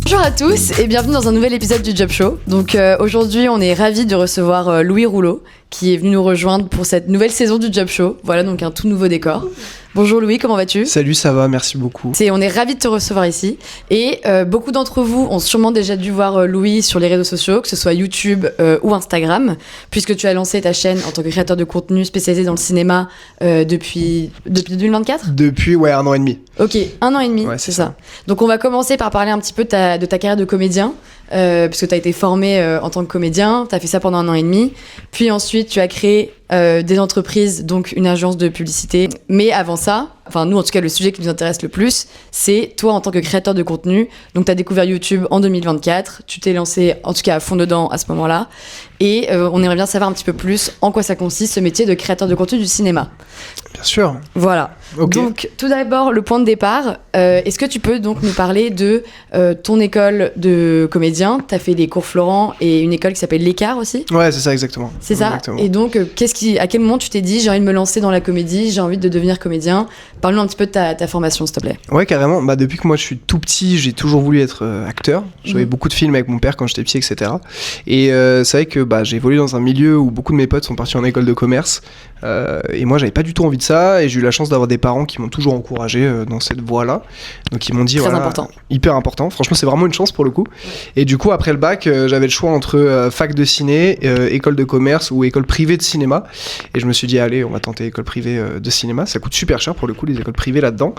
Bonjour à tous et bienvenue dans un nouvel épisode du Job Show. Donc aujourd'hui on est ravis de recevoir Louis Rouleau qui est venu nous rejoindre pour cette nouvelle saison du Job Show. Voilà, donc un tout nouveau décor. Bonjour Louis, comment vas-tu ? Salut, ça va, merci beaucoup. On est ravis de te recevoir ici. Et beaucoup d'entre vous ont sûrement déjà dû voir Louis sur les réseaux sociaux, que ce soit YouTube ou Instagram, puisque tu as lancé ta chaîne en tant que créateur de contenu spécialisé dans le cinéma depuis 2024 ? Depuis, 1 an et demi. Ok, 1 an et demi, ouais, c'est ça. Donc on va commencer par parler un petit peu de ta carrière de comédien, puisque tu as été formé en tant que comédien, tu as fait ça pendant 1 an et demi, puis ensuite tu as créé des entreprises, donc une agence de publicité. Mais avant ça, enfin nous en tout cas le sujet qui nous intéresse le plus, c'est toi en tant que créateur de contenu. Donc tu as découvert YouTube en 2024, tu t'es lancé en tout cas à fond dedans à ce moment-là, et on aimerait bien savoir un petit peu plus en quoi ça consiste ce métier de créateur de contenu du cinéma. Bien sûr. Voilà. Okay. Donc tout d'abord le point de départ, est-ce que tu peux donc nous parler de ton école de comédien ? Tu as fait des cours Florent et une école qui s'appelle l'Écart aussi ? Ouais, c'est ça exactement. C'est ça. Exactement. Et donc à quel moment tu t'es dit j'ai envie de me lancer dans la comédie, j'ai envie de devenir comédien ? Parle-nous un petit peu de ta formation s'il te plaît. Ouais, carrément. Depuis que moi je suis tout petit, j'ai toujours voulu être acteur. J'avais beaucoup de films avec mon père quand j'étais petit, etc. Et c'est vrai que j'ai évolué dans un milieu où beaucoup de mes potes sont partis en école de commerce. Et moi j'avais pas du tout envie de ça, et j'ai eu la chance d'avoir des parents qui m'ont toujours encouragé dans cette voie-là. Donc ils m'ont dit très important. Hyper important. Franchement, c'est vraiment une chance pour le coup. Et du coup, après le bac, j'avais le choix entre fac de ciné, école de commerce ou école privée de cinéma. Et je me suis dit, allez, on va tenter école privée de cinéma. Ça coûte super cher pour le coup, les écoles privées là-dedans.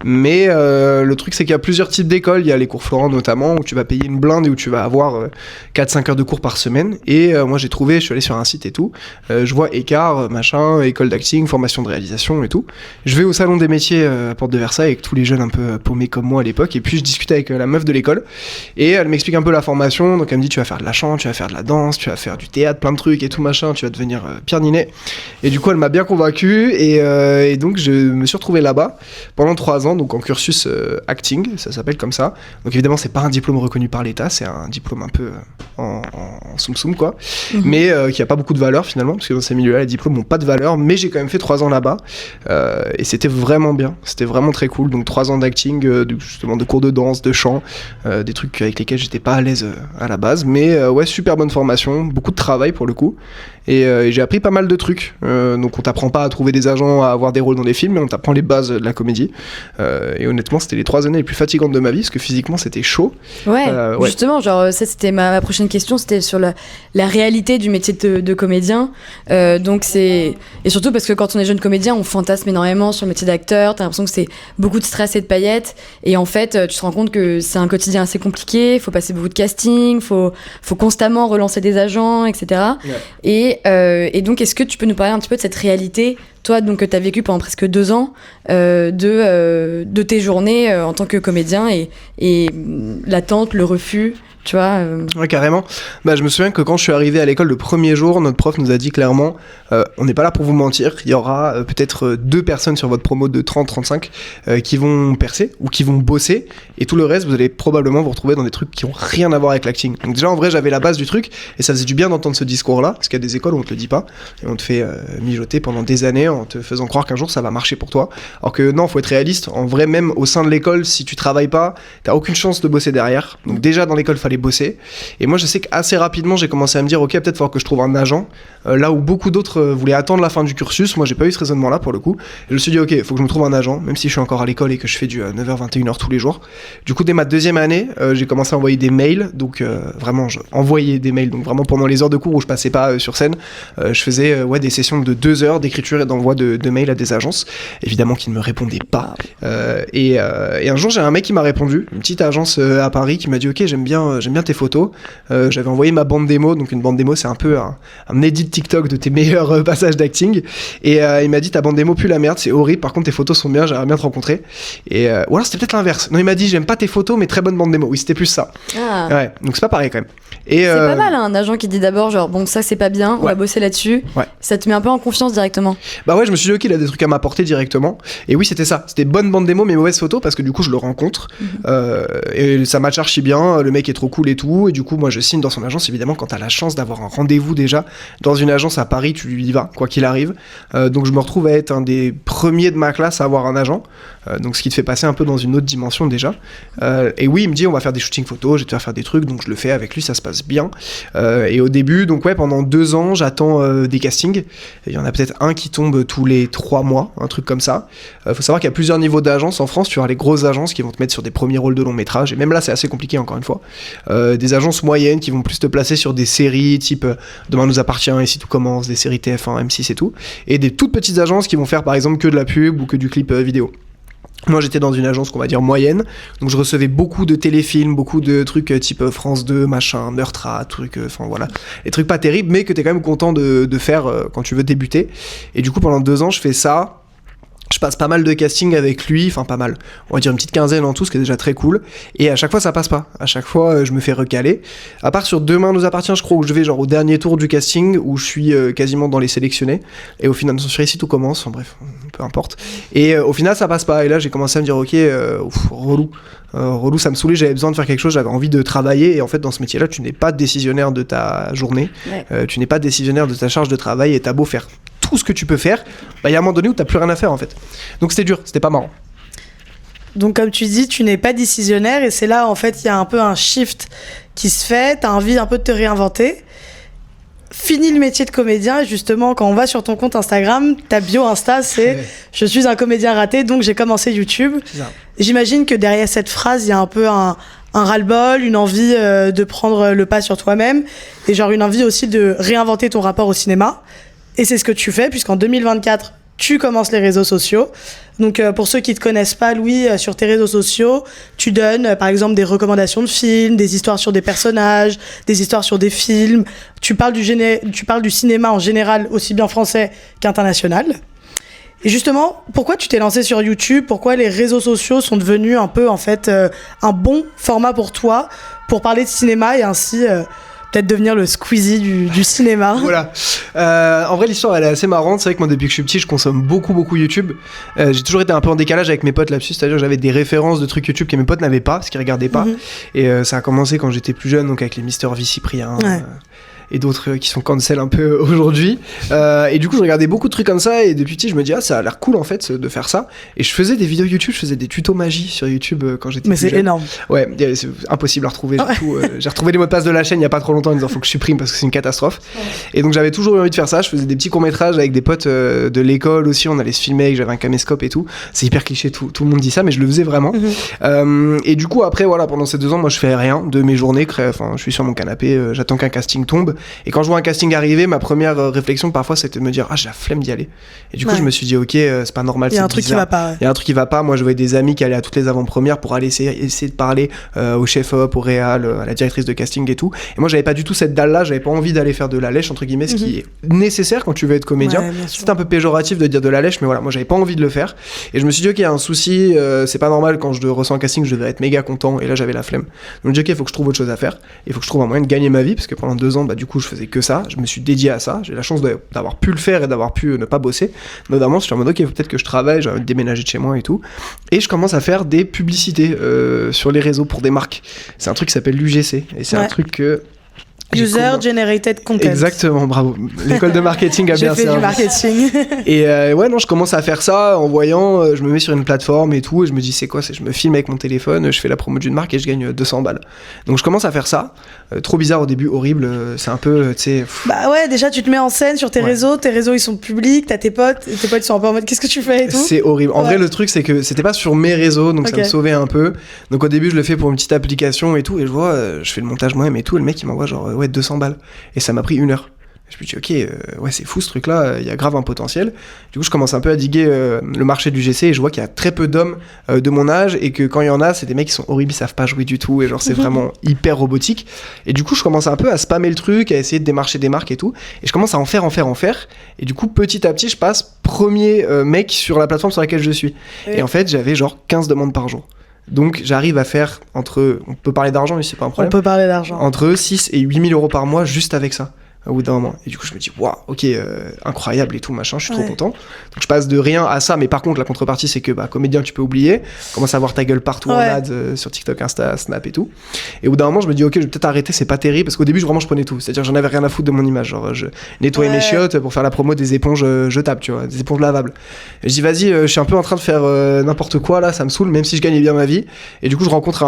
Mais le truc, c'est qu'il y a plusieurs types d'écoles. Il y a les cours Florent notamment, où tu vas payer une blinde et où tu vas avoir 4-5 heures de cours par semaine. Et moi, j'ai trouvé, je suis allé sur un site et tout. Je vois Écart, machin, école d'acting, formation de réalisation et tout. Je vais au salon des métiers à Porte de Versailles avec tous les jeunes un peu paumés comme moi à l'époque. Et puis, je discute avec la meuf de l'école. Et elle m'explique un peu la formation. Donc, elle me dit, tu vas faire de la chant, tu vas faire de la danse, tu vas faire du théâtre, plein de trucs et tout machin. Tu vas devenir Pierre Ninet. Et du coup, elle m'a bien convaincu. Et donc, je me suis retrouvé là-bas pendant 3 ans, donc en cursus acting, ça s'appelle comme ça. Donc, évidemment, c'est pas un diplôme reconnu par l'État, c'est un diplôme un peu en soum-soum, quoi. Mais qui a pas beaucoup de valeur finalement, parce que dans ces milieux-là, les diplômes n'ont pas de valeur. Mais j'ai quand même fait 3 ans là-bas. Et c'était vraiment bien. C'était vraiment très cool. Donc, 3 ans d'acting, justement, de cours de danse, de chant, des trucs avec lesquels j'étais pas à l'aise à la base. Mais ouais, super bonne formation, beaucoup de travail pour le coup. Et j'ai appris pas mal de trucs. Donc on t'apprend pas à trouver des agents, à avoir des rôles dans des films, mais on t'apprend les bases de la comédie. Et honnêtement, c'était les 3 années les plus fatigantes de ma vie, parce que physiquement, c'était chaud. Ouais. Justement, genre ça c'était ma prochaine question, c'était sur la réalité du métier de comédien. Et surtout parce que quand on est jeune comédien, on fantasme énormément sur le métier d'acteur. T'as l'impression que c'est beaucoup de stress et de paillettes. Et en fait, tu te rends compte que c'est un quotidien assez compliqué. Faut passer beaucoup de casting, faut constamment relancer des agents, etc. Ouais. Et donc, est-ce que tu peux nous parler un petit peu de cette réalité, toi, donc, que tu as vécu pendant presque 2 ans, de tes journées en tant que comédien et l'attente, le refus, tu vois Ouais, carrément. Je me souviens que quand je suis arrivé à l'école le premier jour, notre prof nous a dit clairement on n'est pas là pour vous mentir, il y aura peut-être 2 personnes sur votre promo de 30-35 qui vont percer ou qui vont bosser, et tout le reste, vous allez probablement vous retrouver dans des trucs qui ont rien à voir avec l'acting. Donc déjà, en vrai, j'avais la base du truc, et ça faisait du bien d'entendre ce discours-là, parce qu'il y a des écoles où on te le dit pas, et on te fait mijoter pendant des années en te faisant croire qu'un jour ça va marcher pour toi. Alors que non, faut être réaliste. En vrai, même au sein de l'école, si tu travailles pas, t'as aucune chance de bosser derrière. Donc déjà, dans l'école, fallait bosser. Et moi, je sais qu'assez rapidement, j'ai commencé à me dire, ok, peut-être falloir que je trouve un agent. Là où beaucoup d'autres voulaient attendre la fin du cursus, moi, j'ai pas eu ce raisonnement-là pour le coup. Et je me suis dit, ok, faut que je me trouve un agent, même si je suis encore à l'école et que je fais du 9h-21h tous les jours. Du coup, dès ma 2e année, j'ai commencé à envoyer des mails. Donc vraiment, je envoyais des mails. Donc vraiment, pendant les heures de cours où je passais pas sur scène, je faisais des sessions de 2 heures d'écriture et d'envoi de mails à des agences. Évidemment, qui ne me répondaient pas. Et un jour, j'ai un mec qui m'a répondu, une petite agence à Paris, qui m'a dit, ok, j'aime bien tes photos. J'avais envoyé ma bande démo. Donc une bande démo, c'est un peu un edit TikTok de tes meilleurs passages d'acting. Et il m'a dit, ta bande démo pue la merde, c'est horrible. Par contre, tes photos sont bien, j'aimerais bien te rencontrer. Ou alors c'était peut-être l'inverse. Non, il m'a dit, j'aime pas tes photos, mais très bonne bande démo. Oui, c'était plus ça. Ouais, donc c'est pas pareil quand même. Et, c'est pas mal, hein, un agent qui dit d'abord genre bon ça c'est pas bien, on va bosser là-dessus. Ouais. Ça te met un peu en confiance directement. Bah ouais, je me suis dit ok, il a des trucs à m'apporter directement. Et oui, c'était ça. C'était bonne bande démo mais mauvaise photo parce que du coup je le rencontre et ça match archi bien. Le mec est trop cool et tout. Et du coup moi je signe dans son agence. Évidemment quand t'as la chance d'avoir un rendez-vous déjà dans une agence à Paris, tu y vas quoi qu'il arrive. Donc je me retrouve à être un des premiers de ma classe à avoir un agent. Donc ce qui te fait passer un peu dans une autre dimension déjà. Et oui, il me dit on va faire des shootings photos, je vais te faire des trucs. Donc je le fais avec lui, ça se passe bien. Et au début, donc ouais, pendant 2 ans, j'attends des castings. Il y en a peut-être un qui tombe tous les 3 mois, un truc comme ça. Faut savoir qu'il y a plusieurs niveaux d'agences en France. Tu as les grosses agences qui vont te mettre sur des premiers rôles de long métrage. Et même là, c'est assez compliqué encore une fois. Des agences moyennes qui vont plus te placer sur des séries type Demain nous appartient, Ici tout commence, des séries TF1, M6 et tout. Et des toutes petites agences qui vont faire par exemple que de la pub ou que du clip vidéo. Moi j'étais dans une agence qu'on va dire moyenne, donc je recevais beaucoup de téléfilms, beaucoup de trucs type France 2, machin, Meurtra, trucs, enfin voilà, des trucs pas terribles mais que t'es quand même content de faire quand tu veux débuter. Et du coup pendant 2 ans je fais ça. Je passe pas mal de casting avec lui, enfin pas mal, on va dire une petite quinzaine en tout, ce qui est déjà très cool. Et à chaque fois ça passe pas, à chaque fois je me fais recaler. À part sur Demain nous appartient, je crois que je vais genre au dernier tour du casting où je suis quasiment dans les sélectionnés. Et au final sur Ici tout commence, enfin bref, peu importe. Et au final ça passe pas. Et là j'ai commencé à me dire ok, relou, ça me saoulait, j'avais besoin de faire quelque chose, j'avais envie de travailler. Et en fait dans ce métier-là tu n'es pas décisionnaire de ta journée, tu n'es pas décisionnaire de ta charge de travail et t'as beau faire tout ce que tu peux faire, bah, y a un moment donné où t'as plus rien à faire en fait. Donc c'était dur, c'était pas marrant. Donc comme tu dis, tu n'es pas décisionnaire et c'est là en fait il y a un peu un shift qui se fait, t'as envie un peu de te réinventer. Fini le métier de comédien et justement quand on va sur ton compte Instagram, ta bio Insta c'est je suis un comédien raté donc j'ai commencé YouTube. J'imagine que derrière cette phrase il y a un peu un ras-le-bol, une envie de prendre le pas sur toi-même et genre une envie aussi de réinventer ton rapport au cinéma. Et c'est ce que tu fais, puisqu'en 2024, tu commences les réseaux sociaux. Donc, pour ceux qui ne te connaissent pas, Louis, sur tes réseaux sociaux, tu donnes, par exemple, des recommandations de films, des histoires sur des personnages, des histoires sur des films. Tu parles du cinéma en général, aussi bien français qu'international. Et justement, pourquoi tu t'es lancé sur YouTube ? Pourquoi les réseaux sociaux sont devenus un peu, en fait, un bon format pour toi, pour parler de cinéma et ainsi... peut-être devenir le Squeezie du cinéma. Voilà. En vrai, l'histoire, elle est assez marrante. C'est vrai que moi, depuis que je suis petit, je consomme beaucoup YouTube. J'ai toujours été un peu en décalage avec mes potes là-dessus. C'est-à-dire que j'avais des références de trucs YouTube que mes potes n'avaient pas, parce qu'ils regardaient pas. Et ça a commencé quand j'étais plus jeune, donc avec les Mister V Cyprien. Et d'autres qui sont cancel un peu aujourd'hui. Et du coup, je regardais beaucoup de trucs comme ça. Et depuis petit, je me dis, ça a l'air cool en fait de faire ça. Et je faisais des vidéos YouTube, je faisais des tutos magie sur YouTube quand j'étais plus jeune. Mais c'est énorme. Ouais, c'est impossible à retrouver. J'ai retrouvé les mots de passe de la chaîne il y a pas trop longtemps en disant faut que je supprime parce que c'est une catastrophe. Et donc j'avais toujours eu envie de faire ça. Je faisais des petits courts-métrages avec des potes de l'école aussi. On allait se filmer, j'avais un caméscope et tout. C'est hyper cliché, tout le monde dit ça, mais je le faisais vraiment. Et du coup, après, voilà, pendant ces 2 ans, moi je fais rien de mes journées. Enfin, je suis sur mon canapé, j'attends qu'un casting tombe. Et quand je vois un casting arriver, ma première réflexion parfois c'était de me dire j'ai la flemme d'y aller. Et du coup je me suis dit ok, c'est pas normal, il y a un truc qui va pas. Il y a un truc qui va pas. Moi je voyais des amis qui allaient à toutes les avant-premières pour aller essayer de parler au chef-op, au réal, à la directrice de casting et tout. Et moi j'avais pas du tout cette dalle là, j'avais pas envie d'aller faire de la lèche entre guillemets, ce qui est nécessaire quand tu veux être comédien. C'est un peu péjoratif de dire de la lèche, mais voilà, moi j'avais pas envie de le faire. Et je me suis dit ok, il y a un souci, c'est pas normal, quand je ressens un casting je devrais être méga content, et là j'avais la flemme. Donc je me dis ok, il faut que je trouve autre chose à faire, il faut que je trouve un moyen de gagner ma vie, parce que pendant 2 ans du coup je faisais que ça. Je me suis dédié à ça, j'ai la chance d'avoir pu le faire et d'avoir pu ne pas bosser. Notamment, je suis en mode ok, peut-être que je travaille, j'ai envie de déménager de chez moi et tout. Et je commence à faire des publicités sur les réseaux pour des marques. C'est un truc qui s'appelle l'UGC, et c'est un truc que... User Generated Content. Exactement, bravo. L'école de marketing a bien servi. J'ai fait du marketing. Et je commence à faire ça en voyant, je me mets sur une plateforme et tout, et je me dis c'est quoi, je me filme avec mon téléphone, je fais la promo d'une marque et je gagne 200 balles. Donc je commence à faire ça. Trop bizarre au début, horrible, c'est un peu, tu sais... Bah ouais, déjà tu te mets en scène sur tes réseaux ils sont publics, t'as tes potes ils sont un peu en mode qu'est-ce que tu fais et tout. C'est horrible. En vrai, le truc c'est que c'était pas sur mes réseaux, donc ça me sauvait un peu. Donc au début je le fais pour une petite application et tout, et je vois, je fais le montage moi-même et tout, et le mec il m'envoie genre 200 balles. Et ça m'a pris 1 heure. Je me dis ok, c'est fou ce truc là, il y a grave un potentiel. Du coup je commence un peu à diguer le marché du GC, et je vois qu'il y a très peu d'hommes de mon âge, et que quand il y en a, c'est des mecs qui sont horribles, ils savent pas jouer du tout, et genre c'est vraiment hyper robotique. Et du coup je commence un peu à spammer le truc, à essayer de démarcher des marques et tout, et je commence à en faire. Et du coup petit à petit je passe premier mec sur la plateforme sur laquelle je suis. Et en fait j'avais genre 15 demandes par jour. Donc j'arrive à faire on peut parler d'argent ici, c'est pas un problème. On peut parler d'argent. Entre 6 et 8 000 euros par mois juste avec ça. Au bout d'un moment. Et du coup, je me dis, waouh, ok, incroyable et tout, machin, je suis trop content. Donc, je passe de rien à ça, mais par contre, la contrepartie, c'est que, comédien, tu peux oublier. Commence à voir ta gueule partout en ads, sur TikTok, Insta, Snap et tout. Et au bout d'un moment, je me dis, ok, je vais peut-être arrêter, c'est pas terrible, parce qu'au début, vraiment, je prenais tout. C'est-à-dire, j'en avais rien à foutre de mon image. Genre, je nettoyais mes chiottes pour faire la promo des éponges jetables, tu vois, des éponges lavables. Et je dis, vas-y, je suis un peu en train de faire n'importe quoi, là, ça me saoule, même si je gagnais bien ma vie. Et du coup, je rencontre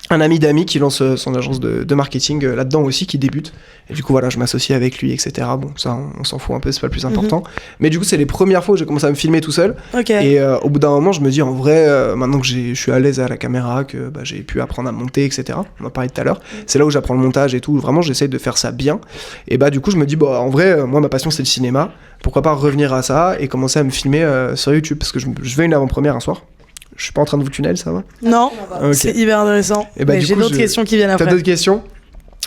un ami d'amis qui lance son agence de marketing là-dedans aussi, qui débute. Et du coup, voilà, je m'associe avec lui, etc. Bon, ça, on s'en fout un peu, c'est pas le plus important. Mais du coup, c'est les premières fois où j'ai commencé à me filmer tout seul. Et au bout d'un moment, je me dis, en vrai, maintenant que je suis à l'aise à la caméra, que j'ai pu apprendre à monter, etc. On en parlait tout à l'heure. C'est là où j'apprends le montage et tout. Vraiment, j'essaie de faire ça bien. Et du coup, je me dis, en vrai, moi, ma passion, c'est le cinéma. Pourquoi pas revenir à ça et commencer à me filmer sur YouTube, parce que je vais une avant-première un soir. Je suis pas en train de vous tunnel, ça va ? Non, c'est hyper intéressant. Et mais j'ai d'autres questions qui viennent après. T'as d'autres questions ?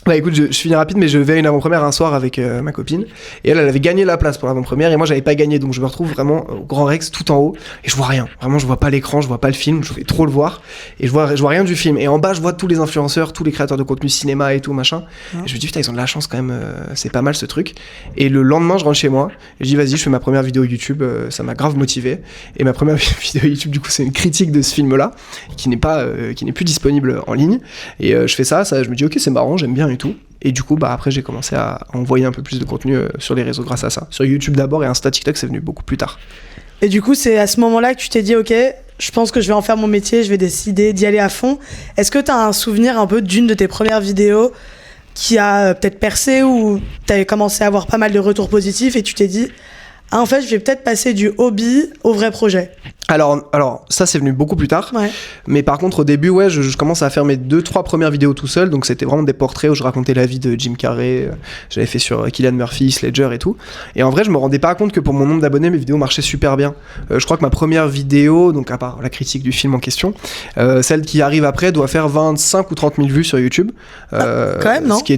Écoute, je finis rapide, mais je vais à une avant-première un soir avec ma copine. Et elle avait gagné la place pour l'avant-première et moi j'avais pas gagné. Donc je me retrouve vraiment au Grand Rex tout en haut et je vois rien. Vraiment, je vois pas l'écran, je vois pas le film, je vais trop le voir. Et je vois rien du film. Et en bas, je vois tous les influenceurs, tous les créateurs de contenu cinéma et tout, machin. Et je me dis, putain, ils ont de la chance quand même, c'est pas mal ce truc. Et le lendemain, je rentre chez moi et je dis, vas-y, je fais ma première vidéo YouTube. Ça m'a grave motivé. Et ma première vidéo YouTube, du coup, c'est une critique de ce film-là qui n'est plus disponible en ligne. Et je fais ça, je me dis, ok, c'est marrant, j'aime bien et tout. Et du coup, après, j'ai commencé à envoyer un peu plus de contenu sur les réseaux grâce à ça. Sur YouTube d'abord et Insta, TikTok, c'est venu beaucoup plus tard. Et du coup, c'est à ce moment-là que tu t'es dit, ok, je pense que je vais en faire mon métier, je vais décider d'y aller à fond. Est-ce que tu as un souvenir un peu d'une de tes premières vidéos qui a peut-être percé ou tu avais commencé à avoir pas mal de retours positifs et tu t'es dit, en fait, je vais peut-être passer du hobby au vrai projet? Alors ça c'est venu beaucoup plus tard, mais par contre au début je commence à faire mes 2-3 premières vidéos tout seul, donc c'était vraiment des portraits où je racontais la vie de Jim Carrey, j'avais fait sur Cillian Murphy, Ledger et tout, et en vrai je me rendais pas compte que pour mon nombre d'abonnés mes vidéos marchaient super bien. Je crois que ma première vidéo, donc à part la critique du film en question, celle qui arrive après doit faire 25 ou 30 000 vues sur YouTube, quand même, non? ce qui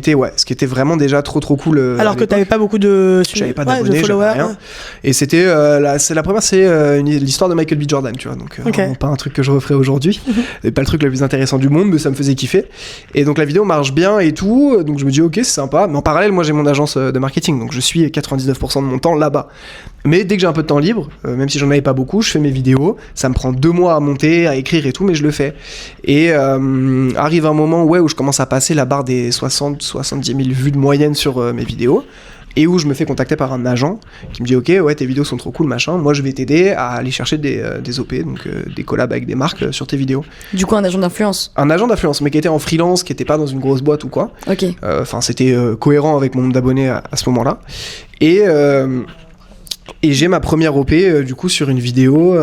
était vraiment déjà trop cool. Alors que t'avais pas beaucoup de... J'avais pas d'abonnés, j'avais rien. Et c'était la première, c'est l'histoire de Michael B. Jordan, tu vois, donc pas un truc que je referais aujourd'hui, c'est pas le truc le plus intéressant du monde, mais ça me faisait kiffer. Et donc la vidéo marche bien et tout, donc je me dis ok, c'est sympa, mais en parallèle moi j'ai mon agence de marketing, donc je suis 99% de mon temps là-bas. Mais dès que j'ai un peu de temps libre, même si j'en avais pas beaucoup, je fais mes vidéos, ça me prend 2 mois à monter, à écrire et tout, mais je le fais. Et arrive un moment où je commence à passer la barre des 70 000 vues de moyenne sur mes vidéos, et où je me fais contacter par un agent qui me dit ok, tes vidéos sont trop cool, machin, moi je vais t'aider à aller chercher des OP, donc des collabs avec des marques sur tes vidéos. Du coup, un agent d'influence, mais qui était en freelance, qui était pas dans une grosse boîte ou quoi. Enfin c'était cohérent avec mon nombre d'abonnés à ce moment-là. Et j'ai ma première OP du coup sur une vidéo.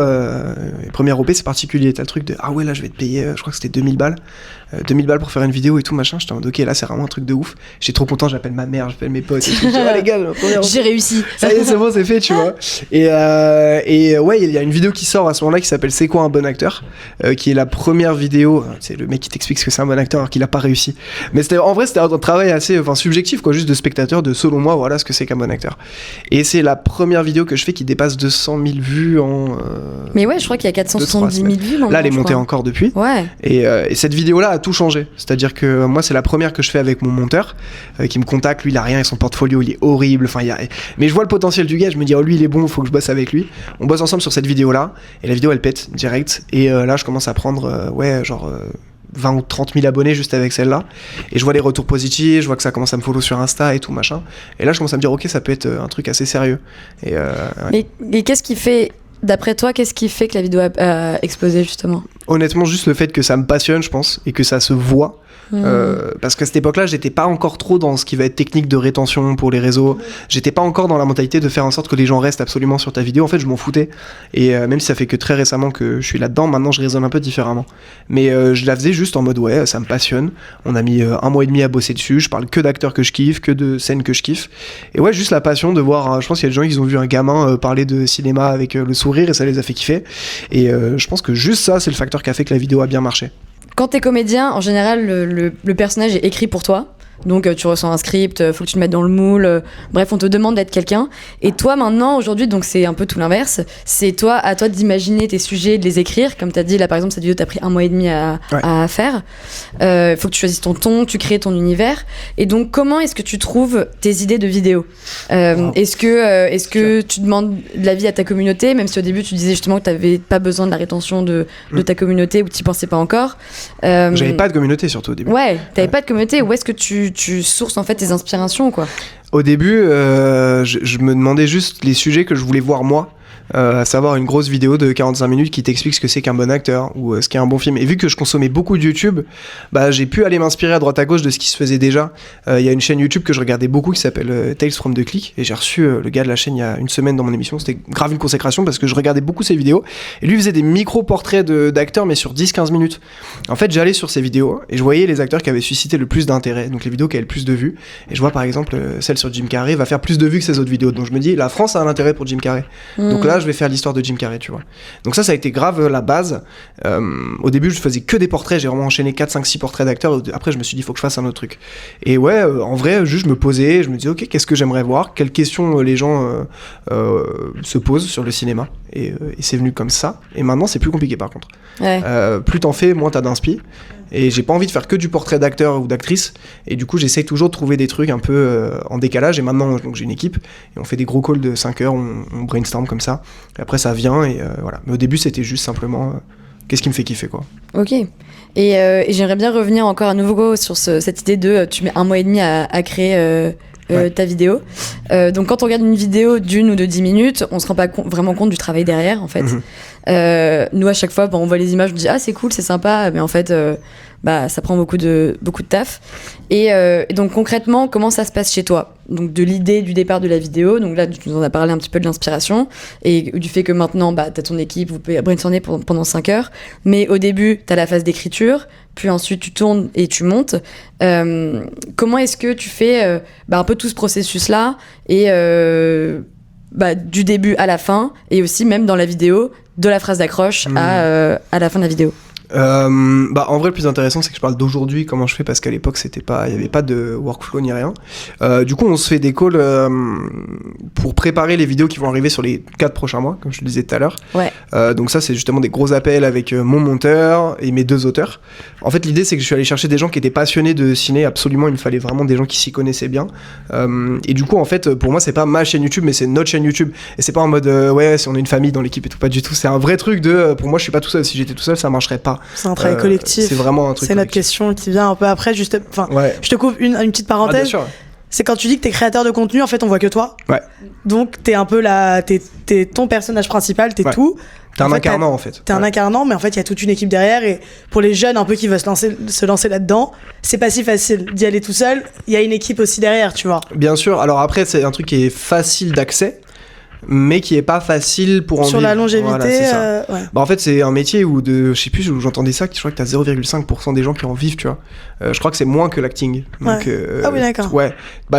Première OP, c'est particulier, t'as le truc de là je vais te payer, je crois que c'était 2000 balles. 2000 balles pour faire une vidéo et tout machin. J'étais en mode ok, là c'est vraiment un truc de ouf. J'étais trop content, j'appelle ma mère, j'appelle mes potes et tout. Les gars, j'ai réussi. Ça y est, c'est bon, c'est fait, tu vois. Et il y a une vidéo qui sort à ce moment-là qui s'appelle C'est quoi un bon acteur, qui est la première vidéo. C'est le mec qui t'explique ce que c'est un bon acteur alors qu'il a pas réussi. Mais c'était un travail assez subjectif, quoi, juste de spectateur, de selon moi, voilà ce que c'est qu'un bon acteur. Et c'est la première vidéo que je fais qui dépasse 200 000 vues en. Mais je crois qu'il y a 470 000 vues. Là, elle est montée encore depuis. Et cette vidéo-là a tout changé. C'est-à-dire que moi, c'est la première que je fais avec mon monteur qui me contacte. Lui, il a rien et son portfolio, il est horrible. Mais je vois le potentiel du gars. Je me dis, lui, il est bon, il faut que je bosse avec lui. On bosse ensemble sur cette vidéo-là. Et la vidéo, elle pète direct. Et là, je commence à prendre, 20 ou 30 000 abonnés juste avec celle-là. Et je vois les retours positifs, je vois que ça commence à me follow sur Insta et tout, machin. Et là, je commence à me dire, ok, ça peut être un truc assez sérieux. Mais qu'est-ce qui fait... D'après toi, qu'est-ce qui fait que la vidéo a explosé justement ? Honnêtement, juste le fait que ça me passionne, je pense, et que ça se voit. Parce qu'à cette époque-là, j'étais pas encore trop dans ce qui va être technique de rétention pour les réseaux. J'étais pas encore dans la mentalité de faire en sorte que les gens restent absolument sur ta vidéo. En fait, je m'en foutais. Et même si ça fait que très récemment que je suis là-dedans, maintenant je raisonne un peu différemment. Mais je la faisais juste en mode ça me passionne. On a mis 1 mois et demi à bosser dessus. Je parle que d'acteurs que je kiffe, que de scènes que je kiffe. Et juste la passion de voir. Je pense qu'il y a des gens qui ont vu un gamin parler de cinéma avec le sourire et ça les a fait kiffer. Et je pense que juste ça, c'est le facteur qui a fait que la vidéo a bien marché. Quand t'es comédien, en général, le personnage est écrit pour toi. Donc tu ressens un script, faut que tu te mettes dans le moule. Bref, on te demande d'être quelqu'un. Et toi maintenant, aujourd'hui, donc c'est un peu tout l'inverse. C'est à toi d'imaginer tes sujets, de les écrire. Comme tu as dit, là par exemple, cette vidéo t'a pris 1 mois et demi à faire. Faut que tu choisisses ton ton, tu crées ton univers. Et donc comment est-ce que tu trouves tes idées de vidéos? Est-ce que tu demandes de l'avis à ta communauté, même si au début tu disais justement que tu n'avais pas besoin de la rétention de ta communauté ou que tu n'y pensais pas encore? J'avais pas de communauté surtout au début. Ouais, t'avais pas de communauté. Où est-ce que tu sources en fait tes inspirations, quoi? Au début, je me demandais juste les sujets que je voulais voir moi. À savoir une grosse vidéo de 45 minutes qui t'explique ce que c'est qu'un bon acteur ou ce qu'est un bon film. Et vu que je consommais beaucoup de YouTube, j'ai pu aller m'inspirer à droite à gauche de ce qui se faisait déjà. Il y a une chaîne YouTube que je regardais beaucoup qui s'appelle Tales from the Click, et j'ai reçu le gars de la chaîne il y a une semaine dans mon émission. C'était grave une consécration parce que je regardais beaucoup ses vidéos, et lui faisait des micro-portraits d'acteurs mais sur 10-15 minutes. En fait, j'allais sur ses vidéos et je voyais les acteurs qui avaient suscité le plus d'intérêt, donc les vidéos qui avaient le plus de vues, et je vois par exemple celle sur Jim Carrey va faire plus de vues que ses autres vidéos. Donc je me dis, la France a un intérêt pour Jim Carrey. Donc là je vais faire l'histoire de Jim Carrey, tu vois. Donc ça a été grave la base. Au début je faisais que des portraits, j'ai vraiment enchaîné 4, 5, 6 portraits d'acteurs. Après je me suis dit, il faut que je fasse un autre truc. Et en vrai, juste je me posais, je me disais, ok, qu'est-ce que j'aimerais voir, quelles questions les gens se posent sur le cinéma, et c'est venu comme ça. Et maintenant c'est plus compliqué par contre. Plus t'en fais, moins t'as d'inspi. Et j'ai pas envie de faire que du portrait d'acteur ou d'actrice, et du coup j'essaye toujours de trouver des trucs un peu en décalage. Et maintenant donc, j'ai une équipe et on fait des gros calls de 5 heures, on brainstorm comme ça, et après ça vient, et voilà. Mais au début c'était juste simplement qu'est-ce qui me fait kiffer, quoi. Ok. Et j'aimerais bien revenir encore à nouveau sur cette idée de tu mets 1 mois et demi à créer ta vidéo. Donc quand on regarde une vidéo d'1 ou de 10 minutes, on se rend pas vraiment compte du travail derrière, en fait. Nous à chaque fois on voit les images, on dit ah c'est cool, c'est sympa, mais en fait ça prend beaucoup de taf. Et donc concrètement, comment ça se passe chez toi? Donc de l'idée du départ de la vidéo, donc là tu nous en as parlé un petit peu de l'inspiration et du fait que maintenant t'as ton équipe, vous pouvez brainstormer pendant 5 heures, mais au début t'as la phase d'écriture, puis ensuite tu tournes et tu montes. Comment est-ce que tu fais un peu tout ce processus là, et du début à la fin, et aussi même dans la vidéo, de la phrase d'accroche à la fin de la vidéo? En vrai, le plus intéressant c'est que je parle d'aujourd'hui, comment je fais, parce qu'à l'époque il y avait pas de workflow ni rien. Du coup on se fait des calls pour préparer les vidéos qui vont arriver sur les 4 prochains mois, comme je le disais tout à l'heure. Donc ça c'est justement des gros appels avec mon monteur et mes 2 auteurs. En fait l'idée c'est que je suis allé chercher des gens qui étaient passionnés de ciné, absolument, il me fallait vraiment des gens qui s'y connaissaient bien. Et du coup en fait pour moi c'est pas ma chaîne YouTube, mais c'est notre chaîne YouTube, et c'est pas en mode si on est une famille dans l'équipe et tout, pas du tout. C'est un vrai truc de pour moi je suis pas tout seul, si j'étais tout seul ça marcherait pas. C'est un travail collectif. C'est vraiment un truc. C'est notre question qui vient un peu après. Je te coupe une petite parenthèse. Bien sûr. C'est quand tu dis que t'es créateur de contenu, en fait, on voit que toi. Donc t'es un peu t'es ton personnage principal, t'es tout. T'es un incarnant en fait. T'es un incarnant, mais en fait il y a toute une équipe derrière, et pour les jeunes un peu qui veulent se lancer là-dedans, c'est pas si facile d'y aller tout seul. Il y a une équipe aussi derrière, tu vois. Bien sûr. Alors après c'est un truc qui est facile d'accès, mais qui est pas facile pour en vivre. Sur la longévité, voilà, c'est ça. En fait c'est un métier où je sais plus où j'entendais ça, je crois que t'as 0,5% des gens qui en vivent, tu vois. Je crois que c'est moins que l'acting. Donc, ah oui, d'accord. Ouais.